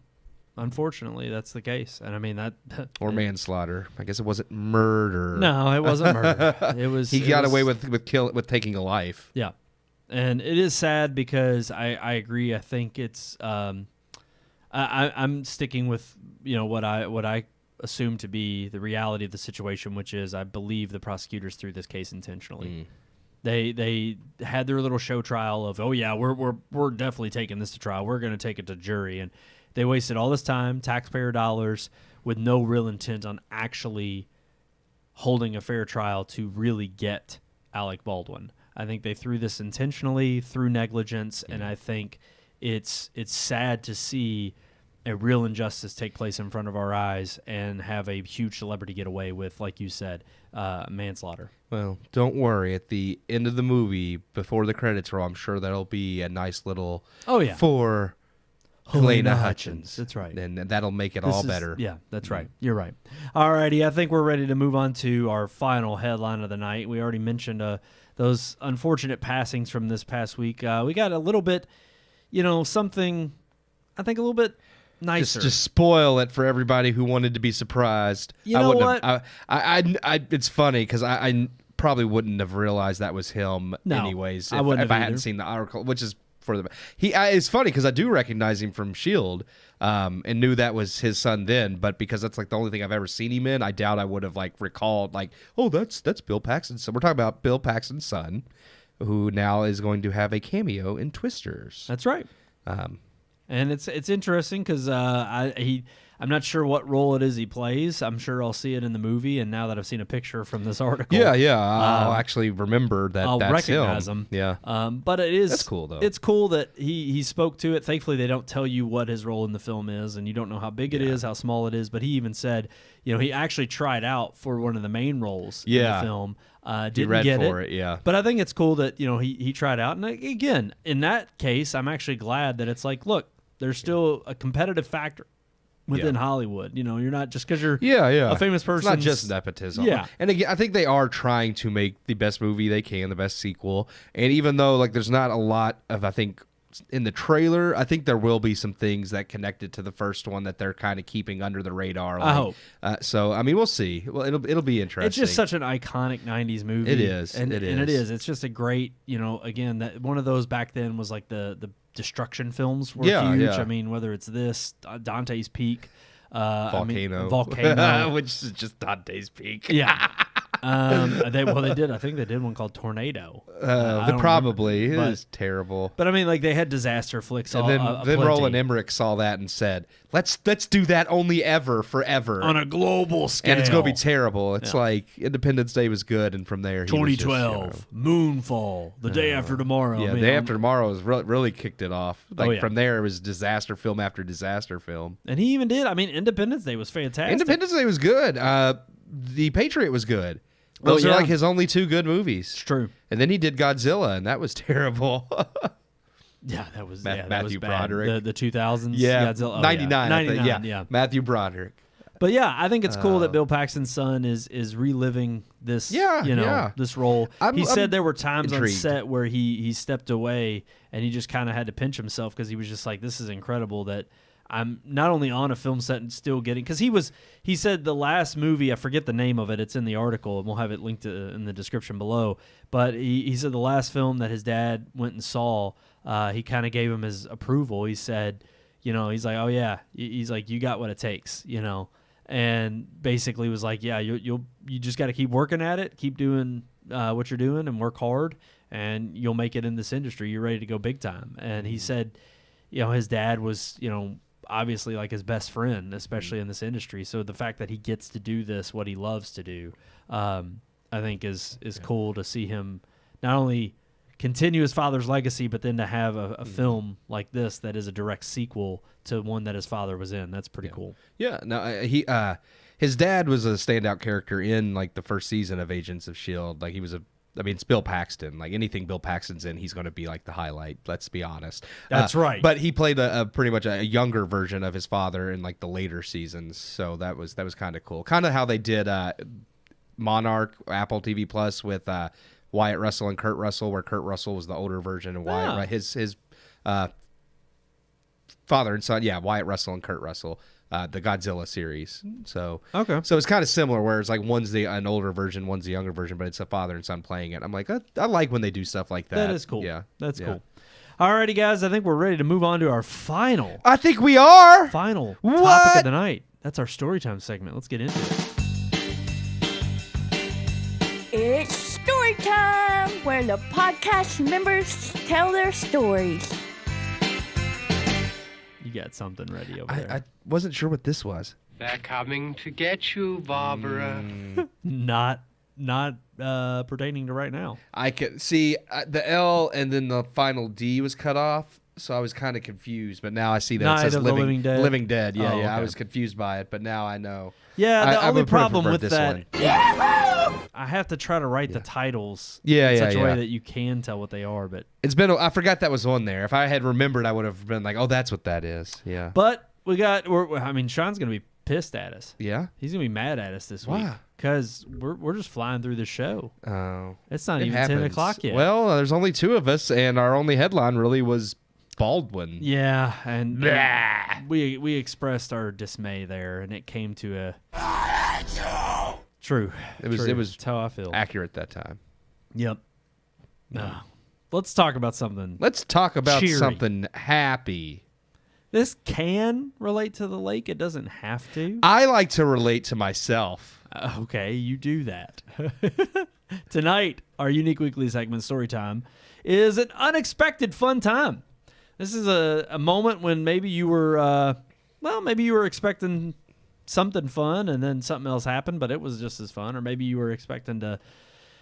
Unfortunately, that's the case. And I mean that or manslaughter. I guess it wasn't murder. No, it wasn't murder. He got away with taking a life. Yeah. And it is sad because I agree. I think it's I'm sticking with what I assume to be the reality of the situation, which is I believe the prosecutors threw this case intentionally. They had their little show trial of we're definitely taking this to trial. We're going to take it to jury, and they wasted all this time, taxpayer dollars, with no real intent on actually holding a fair trial to really get Alec Baldwin. I think they threw this intentionally through negligence, and I think it's sad to see a real injustice take place in front of our eyes and have a huge celebrity get away with, like you said, manslaughter. Well, don't worry. At the end of the movie, before the credits roll, I'm sure that'll be a nice little for Helena Hutchins. That's right. And that'll make it all better. Yeah, that's right. You're right. All righty. I think we're ready to move on to our final headline of the night. We already mentioned those unfortunate passings from this past week. We got a little bit, something, I think a little bit nicer. Just spoil it for everybody who wanted to be surprised. You know what? It's funny because I probably wouldn't have realized that was him anyways if I hadn't seen the article, which is for the it's funny because I do recognize him from S.H.I.E.L.D. And knew that was his son then, but because that's like the only thing I've ever seen him in, I doubt I would have like recalled like, oh, that's Bill Paxton's son. We're talking about Bill Paxton's son, who now is going to have a cameo in Twisters. That's right. And it's interesting because I I'm not sure what role it is he plays. I'm sure I'll see it in the movie. And now that I've seen a picture from this article, I'll actually remember that. I'll that's recognize him. him. Yeah, but that's cool though. It's cool that he spoke to it. Thankfully, they don't tell you what his role in the film is, and you don't know how big it is, how small it is. But he even said, he actually tried out for one of the main roles in the film. Didn't get it. Yeah. But I think it's cool that he tried out. And again, in that case, I'm actually glad that it's like, look, there's still a competitive factor within Hollywood. You're not just because you're a famous person. It's not just nepotism. Yeah. And again, I think they are trying to make the best movie they can, the best sequel. And even though there's not a lot of, I think, in the trailer, I think there will be some things that connected to the first one that they're kind of keeping under the radar. I hope. So I mean, we'll see. Well, it'll be interesting. It's just such an iconic '90s movie. It is. And it is. It's just a great. Again, that one of those back then was like the destruction films were huge. Yeah. I mean, whether it's this Dante's Peak, Volcano, which is just Dante's Peak. Yeah. They did. I think they did one called Tornado. Probably. It was terrible. But I mean, they had disaster flicks. And then Roland Emmerich saw that and said, "Let's do that only forever on a global scale, and it's gonna be terrible." It's like Independence Day was good, and from there, 2012, Moonfall, The Day After Tomorrow. Yeah, Day After Tomorrow was really kicked it off. From there, it was disaster film after disaster film. And he even did. I mean, Independence Day was fantastic. Independence Day was good. The Patriot was good. Those are like his only two good movies. It's true. And then he did Godzilla, and that was terrible. Yeah, that was Matthew bad. Broderick. The 2000s. Yeah, Godzilla. 99. 99. Yeah, Matthew Broderick. But yeah, I think it's cool that Bill Paxton's son is reliving this. This role. He said there were times intrigued. on set where he stepped away and he just kind of had to pinch himself because he was just like, "This is incredible that I'm not only on a film set and still getting," because he said the last movie, I forget the name of it, it's in the article and we'll have it linked in the description below, but he said the last film that his dad went and saw, he kind of gave him his approval. He said, he's like, "Oh yeah," he's like, "You got what it takes," and basically was like, "Yeah, you just got to keep working at it, keep doing what you're doing and work hard and you'll make it in this industry. You're ready to go big time." And he said, his dad was, obviously like his best friend, especially in this industry. So the fact that he gets to do this, what he loves to do, I think is cool to see him not only continue his father's legacy, but then to have a film like this that is a direct sequel to one that his father was in. That's pretty cool. Yeah. No, his dad was a standout character in like the first season of Agents of S.H.I.E.L.D. Like it's Bill Paxton. Like anything Bill Paxton's in, he's going to be like the highlight. Let's be honest. That's right. But he played a pretty much a younger version of his father in like the later seasons. So that was kind of cool. Kind of how they did Monarch, Apple TV Plus with Wyatt Russell and Kurt Russell, where Kurt Russell was the older version and Wyatt, his father and son. Yeah, Wyatt Russell and Kurt Russell. The Godzilla series. So it's kind of similar, where it's like one's an older version, one's the younger version, but it's a father and son playing it. I'm like, I like when they do stuff like that. That is cool. Yeah, that's cool. Alrighty, guys, I think we're ready to move on to our final. I think we are. Final topic of the night. That's our storytime segment. Let's get into it. It's story time, where the podcast members tell their stories. You got something ready over there. I wasn't sure what this was. They're coming to get you, Barbara. Not pertaining to right now. I could see the L and then the final D was cut off, so I was kind of confused. But now I see that Night it says of the Living Dead. Living Dead. Yeah, Okay. I was confused by it, but now I know. Yeah, the only problem with this that, one. I have to try to write the titles in such a way that you can tell what they are. But it's been. I forgot that was on there. If I had remembered, I would have been like, "Oh, that's what that is." Yeah. But Sean's gonna be pissed at us. Yeah. He's gonna be mad at us this week. Why? Because we're just flying through the show. Oh. It's not It even happens. 10 o'clock yet. Well, there's only two of us, and our only headline really was Baldwin. Yeah, and we expressed our dismay there, and it came to a true. It was That's how I feel. accurate that time. Yep. Let's talk about something. Let's talk about cheery. something happy. This can relate to the lake. It doesn't have to. I like to relate to myself. Okay, you do that. Tonight, our unique weekly segment, Storytime, is an unexpected fun time. This is a moment when maybe you were well, maybe you were expecting something fun and then something else happened, but it was just as fun. Or maybe you were expecting to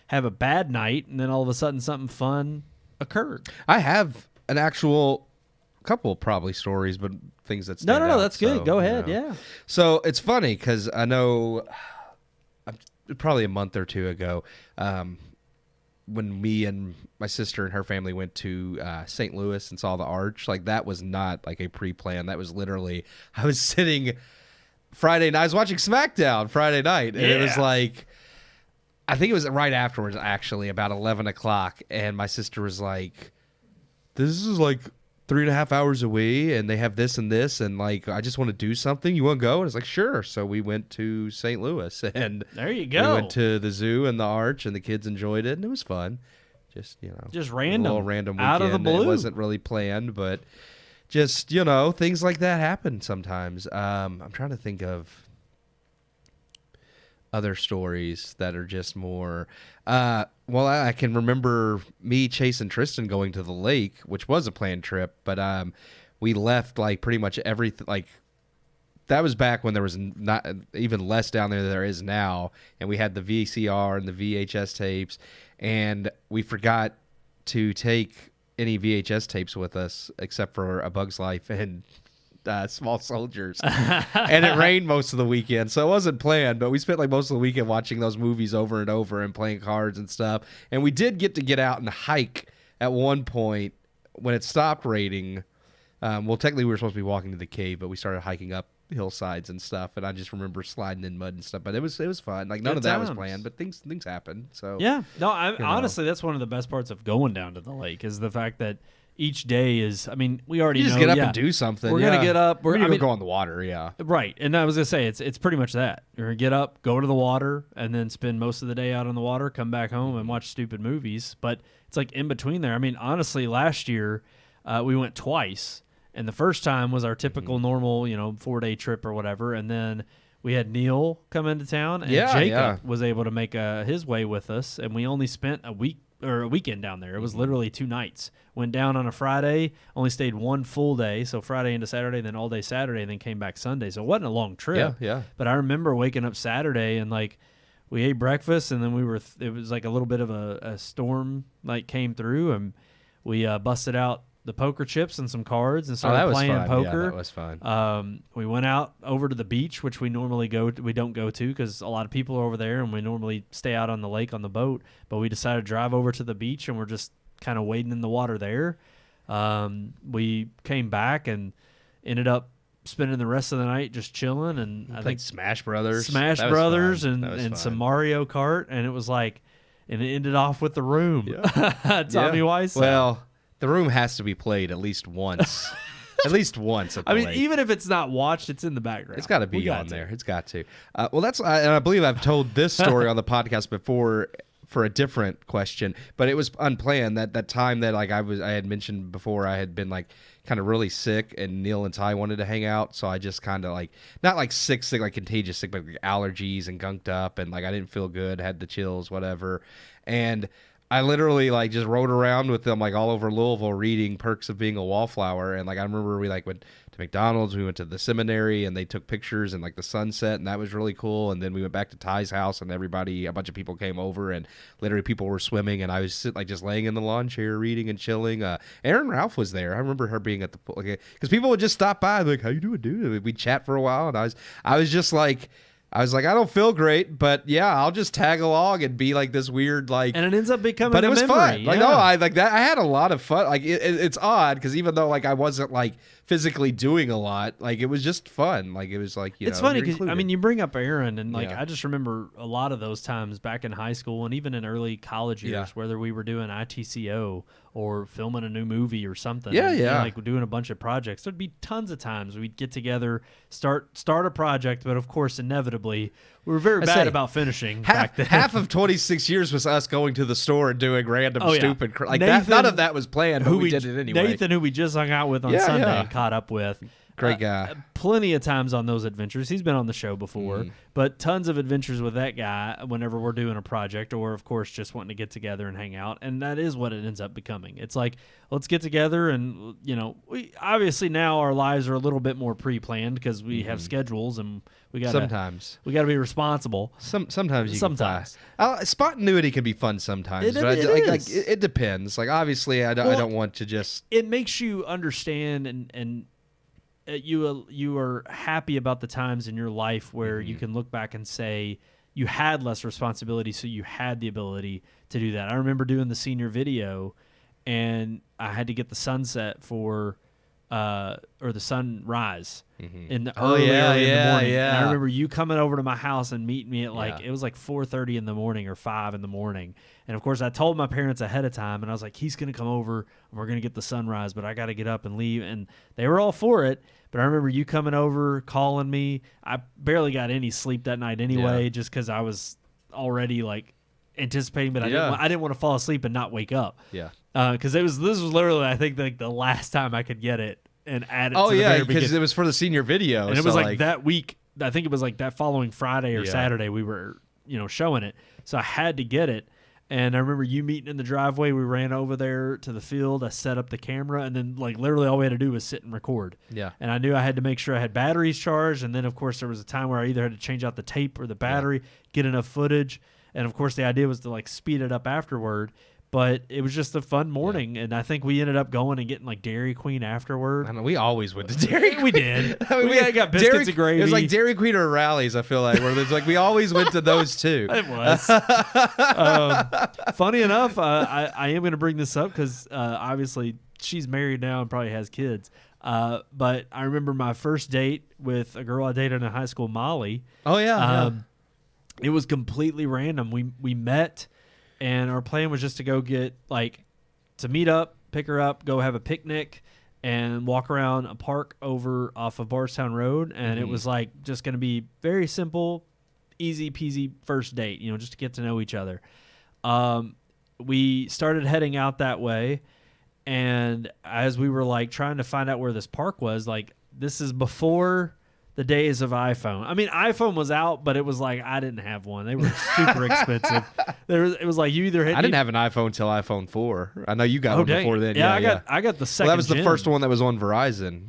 have a bad night and then all of a sudden something fun occurred. I have an actual couple probably stories, but things that stand No, out, that's good. so, Go ahead, yeah. So it's funny because I know probably a month or two ago, when me and my sister and her family went to St. Louis and saw the Arch, like that was not like a pre-plan. That was literally, I was sitting Friday night, I was watching SmackDown Friday night, and it was like, I think it was right afterwards, actually, about 11 o'clock, and my sister was like, this is like 3.5 hours away, and they have this and this, and like, I just want to do something. You want to go? And it's like, sure. So we went to St. Louis, and there you go. We went to the zoo and the Arch, and the kids enjoyed it, and it was fun. Just random, a little random weekend. out of the blue. It wasn't really planned, but just things like that happen sometimes. I'm trying to think of other stories that are just more. Well, I can remember me, Chase, and Tristan going to the lake, which was a planned trip, but we left like pretty much everything. Like that was back when there was not even less down there than there is now, and we had the VCR and the VHS tapes, and we forgot to take any VHS tapes with us except for A Bug's Life and Small Soldiers. And it rained most of the weekend, so it wasn't planned, but we spent like most of the weekend watching those movies over and over and playing cards and stuff. And we did get out and hike at one point when it stopped raining. Well, technically we were supposed to be walking to the cave, but we started hiking up hillsides and stuff, and I just remember sliding in mud and stuff, but it was fun. Like none of that was planned, but things happen. So yeah, no, honestly, that's one of the best parts of going down to the lake is the fact that each day is, I mean, we already you just know, get up and do something. We're gonna get up. We're gonna go on the water, right. And I was gonna say it's pretty much that. You're gonna get up, go to the water, and then spend most of the day out on the water. Come back home and watch stupid movies. But it's like in between there. I mean, honestly, last year we went twice, and the first time was our typical normal, 4-day trip or whatever, and then we had Neil come into town, and Jacob was able to make his way with us, and we only spent a weekend down there. It was literally 2 nights. Went down on a Friday, only stayed 1 full day, so Friday into Saturday, then all day Saturday, and then came back Sunday. So it wasn't a long trip. Yeah. But I remember waking up Saturday and like we ate breakfast, and then it was like a little bit of a storm like came through, and we busted out the poker chips and some cards and started playing poker. Yeah, that was fun. We went out over to the beach, which we normally we don't go to because a lot of people are over there, and we normally stay out on the lake on the boat. But we decided to drive over to the beach, and we're just kind of wading in the water there. We came back and ended up spending the rest of the night just chilling, and I think Smash Brothers, and some Mario Kart, and it was like, and it ended off with The Room. Tommy Weiss. Well, The Room has to be played at least once. At least once. At the lake. Even if it's not watched, it's in the background. It's got to be on there. It's got to. Well, and I believe I've told this story on the podcast before for a different question, but it was unplanned. That time that like I had mentioned before, I had been like kind of really sick, and Neil and Ty wanted to hang out, so I just kind of like not like sick like contagious sick, but like allergies and gunked up, and like I didn't feel good, had the chills, whatever, and I literally like just rode around with them like all over Louisville reading Perks of Being a Wallflower. And like I remember we like went to McDonald's, we went to the seminary, and they took pictures and like the sunset, and that was really cool. And then we went back to Ty's house, and a bunch of people came over, and literally people were swimming, and I was like just laying in the lawn chair reading and chilling. Erin Ralph was there. I remember her being at the pool because people would just stop by like, how you doing, dude? We'd chat for a while, and I was like, I don't feel great, but yeah, I'll just tag along and be like this weird like. And it ends up becoming. But it was memory. fun. Like I like that. I had a lot of fun. Like it's odd because even though like I wasn't like physically doing a lot, like it was just fun. Like it was like it's funny because I mean you bring up Aaron, and like I just remember a lot of those times back in high school and even in early college years, whether we were doing ITCO or filming a new movie or something. And, like doing a bunch of projects. There'd be tons of times we'd get together, start a project, but of course inevitably we were very bad about finishing back then. Half of 26 years was us going to the store and doing random stupid like Nathan, none of that was planned, but we did it anyway. Nathan, who we just hung out with on Sunday and caught up with, Great guy. Plenty of times on those adventures. He's been on the show before, but tons of adventures with that guy whenever we're doing a project or, of course, just wanting to get together and hang out. And that is what it ends up becoming. It's like, let's get together and, we obviously now our lives are a little bit more pre-planned because we have schedules and we got to be responsible. Sometimes you can fly. Spontaneity can be fun sometimes. It depends. Like, obviously, I don't want to just... It makes you understand and you are happy about the times in your life where you can look back and say you had less responsibility, so you had the ability to do that. I remember doing the senior video, and I had to get the sunset or the sunrise in the early in the morning. Yeah. And I remember you coming over to my house and meeting me at it was like 4:30 in the morning or 5 in the morning. And of course I told my parents ahead of time, and I was like, he's going to come over and we're going to get the sunrise, but I got to get up and leave. And they were all for it. But I remember you coming over, calling me. I barely got any sleep that night anyway, just because I was already like anticipating, but I didn't want to fall asleep and not wake up. Yeah. Because this was literally, I think, like the last time I could get it and add it to the very beginning. Because it was for the senior video. And it was like that week, I think it was like that following Friday or Saturday we were, showing it. So I had to get it. And I remember you meeting in the driveway. We ran over there to the field. I set up the camera, and then like literally all we had to do was sit and record. Yeah. And I knew I had to make sure I had batteries charged. And then, of course, there was a time where I either had to change out the tape or the battery, get enough footage. And, of course, the idea was to like speed it up afterward. But it was just a fun morning, and I think we ended up going and getting like Dairy Queen afterward. I know, we always went to Dairy Queen. We did. We got biscuits and gravy. It was like Dairy Queen or Rallies, I feel like, where there's like we always went to those two. It was. Funny enough, I am going to bring this up because obviously she's married now and probably has kids. But I remember my first date with a girl I dated in high school, Molly. Oh, yeah. It was completely random. We met. And our plan was just to go to meet up, pick her up, go have a picnic, and walk around a park over off of Bardstown Road. And it was like just going to be very simple, easy peasy first date, just to get to know each other. We started heading out that way. And as we were like trying to find out where this park was, like this is before the days of iPhone. I mean, iPhone was out, but it was like I didn't have one. They were super expensive. It was like you either had. I didn't have an iPhone until iPhone 4. I know you got one before then. Yeah, I got the second. Well, that was the gen. first one that was on Verizon.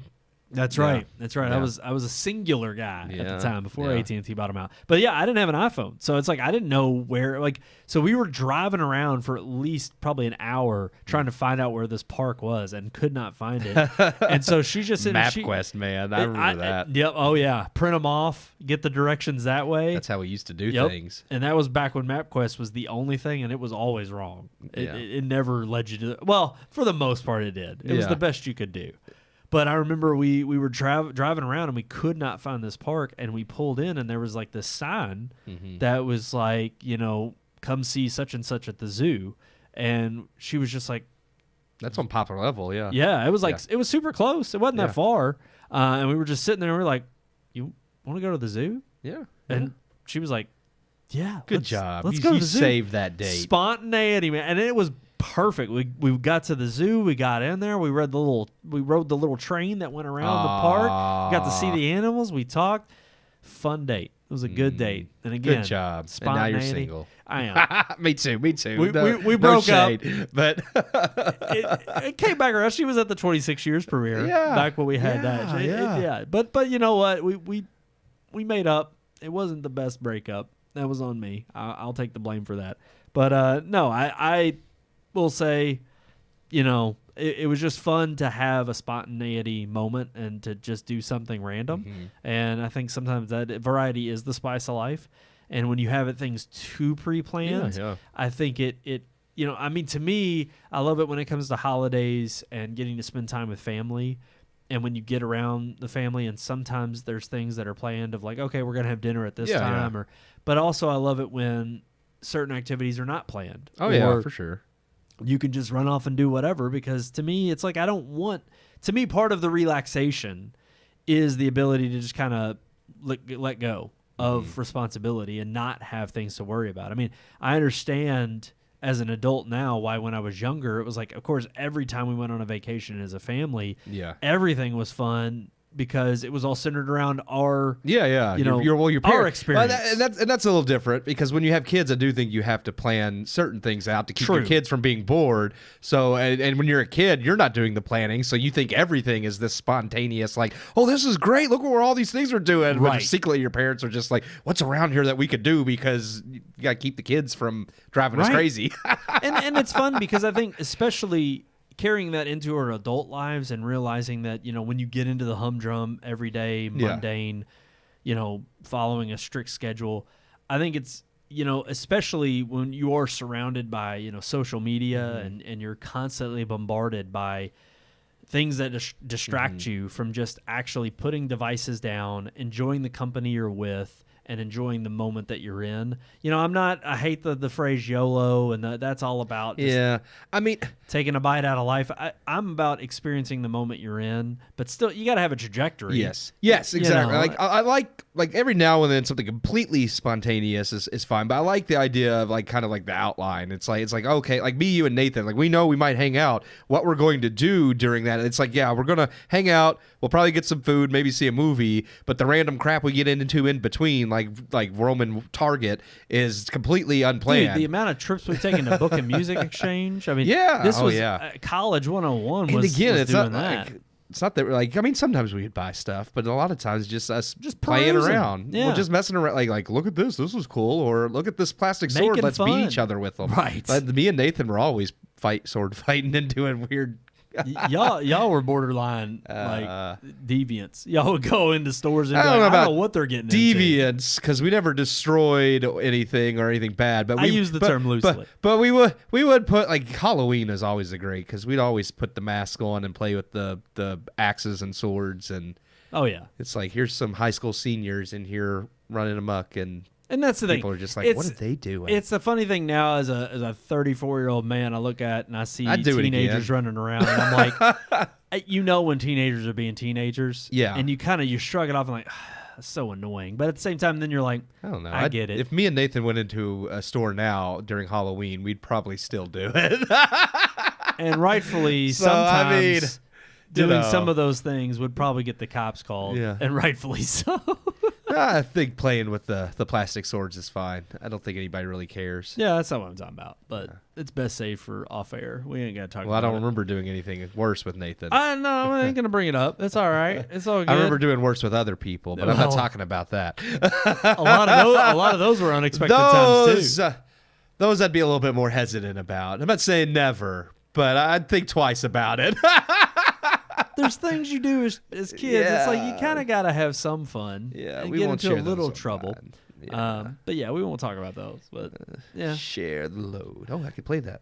That's right. That's right. Yeah. I was a singular guy at the time before Yeah. AT&T bought them out. But yeah, I didn't have an iPhone, so it's like I didn't know where. So we were driving around for at least probably an hour trying to find out where this park was and could not find it. And so she just MapQuest, man. I remember that. Yep. Oh yeah. Print them off. Get the directions that way. That's how we used to do things. And that was back when MapQuest was the only thing, and it was always wrong. It never led you to. Well, for the most part, it did. It was the best you could do. But I remember we were driving around and we could not find this park, and we pulled in and there was like this sign that was like, come see such and such at the zoo. And she was just like, that's on Poplar Level, yeah. Yeah, it was like it was super close. It wasn't that far. And we were just sitting there and we were like, you want to go to the zoo? Yeah. And she was like, yeah. Good job. Let's go to the zoo. Saved that date. Spontaneity, man. And it was perfect. We got to the zoo. We got in there. We rode the little train that went around the park. Got to see the animals. We talked. Fun date. It was a good date. And again, good job. And now you're single. I am. Me too. We broke up, but it came back around. She was at the 26 years premiere. Yeah. Back when we had that. But you know what? We made up. It wasn't the best breakup. That was on me. I'll take the blame for that. But no, I will say, it was just fun to have a spontaneity moment and to just do something random. And I think sometimes that variety is the spice of life. And when you have things too pre-planned, I think it to me, I love it when it comes to holidays and getting to spend time with family. And when you get around the family, and sometimes there's things that are planned of like, okay, we're going to have dinner at this time. But also I love it when certain activities are not planned. Oh, yeah, for sure. You can just run off and do whatever, because to me, it's like to me, part of the relaxation is the ability to just kind of let go of responsibility and not have things to worry about. I mean, I understand as an adult now why when I was younger, it was like, of course, every time we went on a vacation as a family, everything was fun. because it was all centered around our Yeah. you know, your our parents. experience. Well, and that's a little different because when you have kids, I do think you have to plan certain things out to keep your True. kids from being bored. So, and when you're a kid, you're not doing the planning, so you think everything is this spontaneous, like, oh, this is great. Look where all these things are doing. Right. But secretly, your parents are just like, what's around here that we could do because you got to keep the kids from driving us Right. crazy. and it's fun because I think especially carrying that into our adult lives and realizing that, you know, when you get into the humdrum every day, mundane, you know, following a strict schedule, I think it's, you know, especially when you are surrounded by, you know, social media and you're constantly bombarded by things that distract you from just actually putting devices down, enjoying the company you're with, and enjoying the moment that you're in. You know, I hate the phrase YOLO, and that's all about just I mean, taking a bite out of life. I'm about experiencing the moment you're in, but still, you got to have a trajectory. yes, You exactly. know, I like every now and then something completely spontaneous is fine, but I like the idea of like kind of like the outline. It's like okay, like me, you, and Nathan, like we know we might hang out. What we're going to do during that? It's like, yeah, we're gonna hang out. We'll probably get some food, maybe see a movie, but the random crap we get into in between, like Roman Target, is completely unplanned. Dude, the amount of trips we've taken to book and music exchange. I mean, Yeah. this Oh, was yeah. College 101 and was, again, was it's doing not that. like it's not that like I mean sometimes we'd buy stuff, but a lot of times just us Just playing perusing. around. Yeah. We're just messing around. Like look at this is cool, or look at this plastic sword. Making Let's fun. beat each other with them. Right. Like, me and Nathan were always sword fighting and doing weird. y'all were borderline like deviants. Y'all would go into stores and I be don't like, know I about don't know what they're getting into. Deviants, because we never destroyed anything or anything bad. But I use the term loosely. But we would put like Halloween is always a great because we'd always put the mask on and play with the axes and swords, and Oh yeah, it's like here's some high school seniors in here running amok, and that's the thing. people are just like, what are they doing? It's the funny thing now as a 34-year-old man, I look at and I see I'd do it teenagers again. running around, and I'm like, you know, when teenagers are being teenagers, Yeah. and you shrug it off and like, that's so annoying. But at the same time, then you're like, I don't know. I get it. If me and Nathan went into a store now during Halloween, we'd probably still do it. And rightfully, So, I mean, sometimes you doing know. some of those things would probably get the cops called. Yeah. And rightfully so. I think playing with the plastic swords is fine. I don't think anybody really cares. Yeah, that's not what I'm talking about. But it's best saved for off air. We ain't got to talk Well, I about don't it. remember doing anything worse with Nathan. I know. I ain't going to bring it up. It's all right. It's all good. I remember doing worse with other people, but I'm not Well, talking about that. a lot of those were unexpected times too. Those I'd be a little bit more hesitant about. I'm not saying never, but I'd think twice about it. There's things you do as kids. It's like you Yeah. kind of got to have some fun. Yeah, and we get won't into a share those little on trouble. mine. Yeah. But yeah, we won't talk about those. But yeah, Share the load. Oh, I could play that.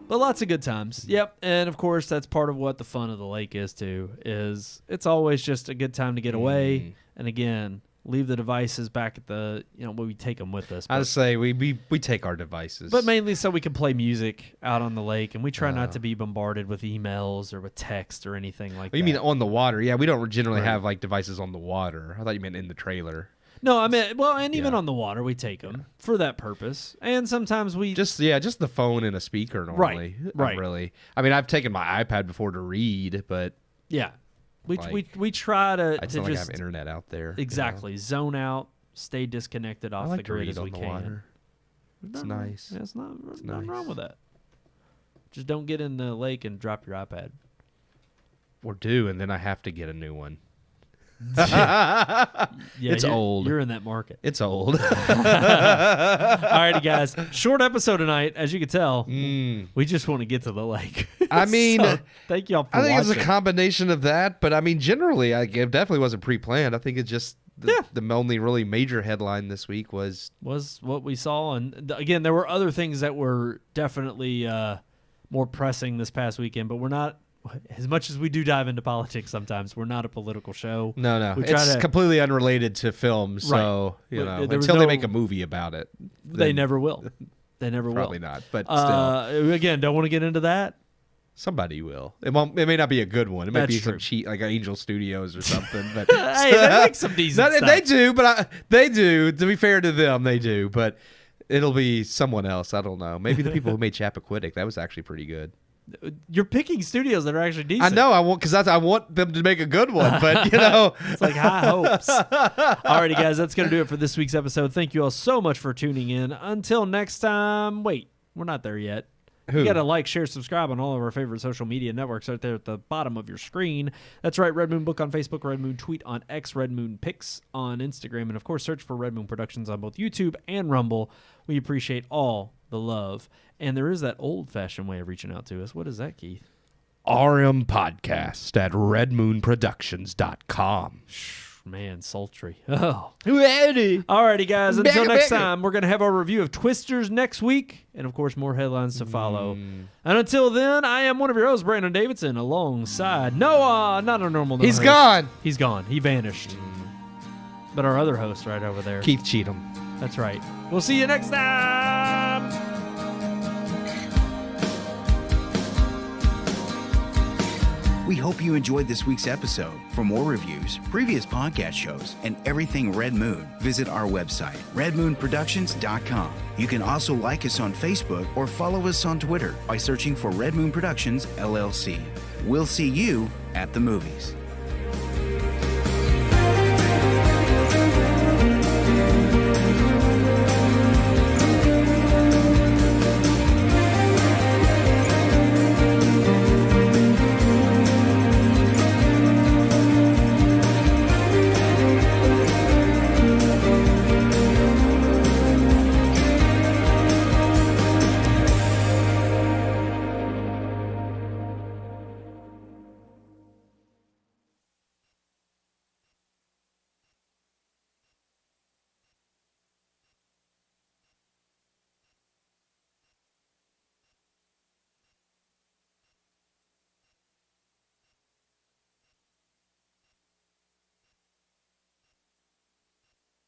but lots of good times. Yep, and of course that's part of what the fun of the lake is too. Is it's always just a good time to get away, and again, leave the devices back at the where we take them with us. I'd But, say we take our devices. but mainly so we can play music out on the lake, and we try not to be bombarded with emails or with text or anything like that. You mean on the water? Yeah, we don't generally Right. have like devices on the water. I thought you meant in the trailer. No, I mean, well, and even Yeah. on the water, we take them for that purpose. And sometimes we Just the phone and a speaker normally. right. Really. I mean, I've taken my iPad before to read, but yeah, we Like, we try to it's not like I just have internet out there. you know? exactly zone out, stay disconnected I off like the to grid read as on we the can. water. It's Nothing- nice. Yeah, it's nothing nice. wrong with that. Just don't get in the lake and drop your iPad. Or do, and then I have to get a new one. Yeah, It's old. You're in that market. It's old. Alrighty, guys. Short episode tonight, as you can tell. We just want to get to the lake. I mean, So, thank y'all for I think watching. it's a combination of that, but I mean, generally, it definitely wasn't pre-planned. I think it's just the only really major headline this week was what we saw, and again, there were other things that were definitely more pressing this past weekend, but we're not. As much as we do dive into politics sometimes, we're not a political show. no. We try It's to- completely unrelated to film, so Right. There was until they no- make a movie about it, They then never will. They never probably will. not. But still, Again, don't want to get into that. somebody will. It may not be a good one. It might That's be some true. cheat like Angel Studios or something. But Hey, they make some decent stuff. They do, but they do. To be fair to them, they do. But it'll be someone else. I don't know. Maybe the people who made Chappaquiddick. That was actually pretty good. You're picking studios that are actually decent. I know. I want them to make a good one, but it's like high hopes. Alrighty, guys, that's gonna do it for this week's episode. Thank you all so much for tuning in. Until next time. Wait, we're not there yet. You got to like, share, subscribe on all of our favorite social media networks right there at the bottom of your screen. That's right, Red Moon Book on Facebook, Red Moon Tweet on X, Red Moon Pics on Instagram, and of course, search for Red Moon Productions on both YouTube and Rumble. We appreciate all the love. And there is that old-fashioned way of reaching out to us. What is that, Keith? RMPodcast at redmoonproductions.com. Man, sultry. Oh. Alrighty, guys. Until next time, we're going to have our review of Twisters next week. And, of course, more headlines to follow. And until then, I am one of your hosts, Brandon Davidson, alongside Noah. Not a normal Noah. He's gone. He's gone. He vanished. But our other host right over there. Keith Cheatham. That's right. We'll see you next time. We hope you enjoyed this week's episode. For more reviews, previous podcast shows, and everything Red Moon, visit our website, redmoonproductions.com. You can also like us on Facebook or follow us on Twitter by searching for Red Moon Productions, LLC. We'll see you at the movies.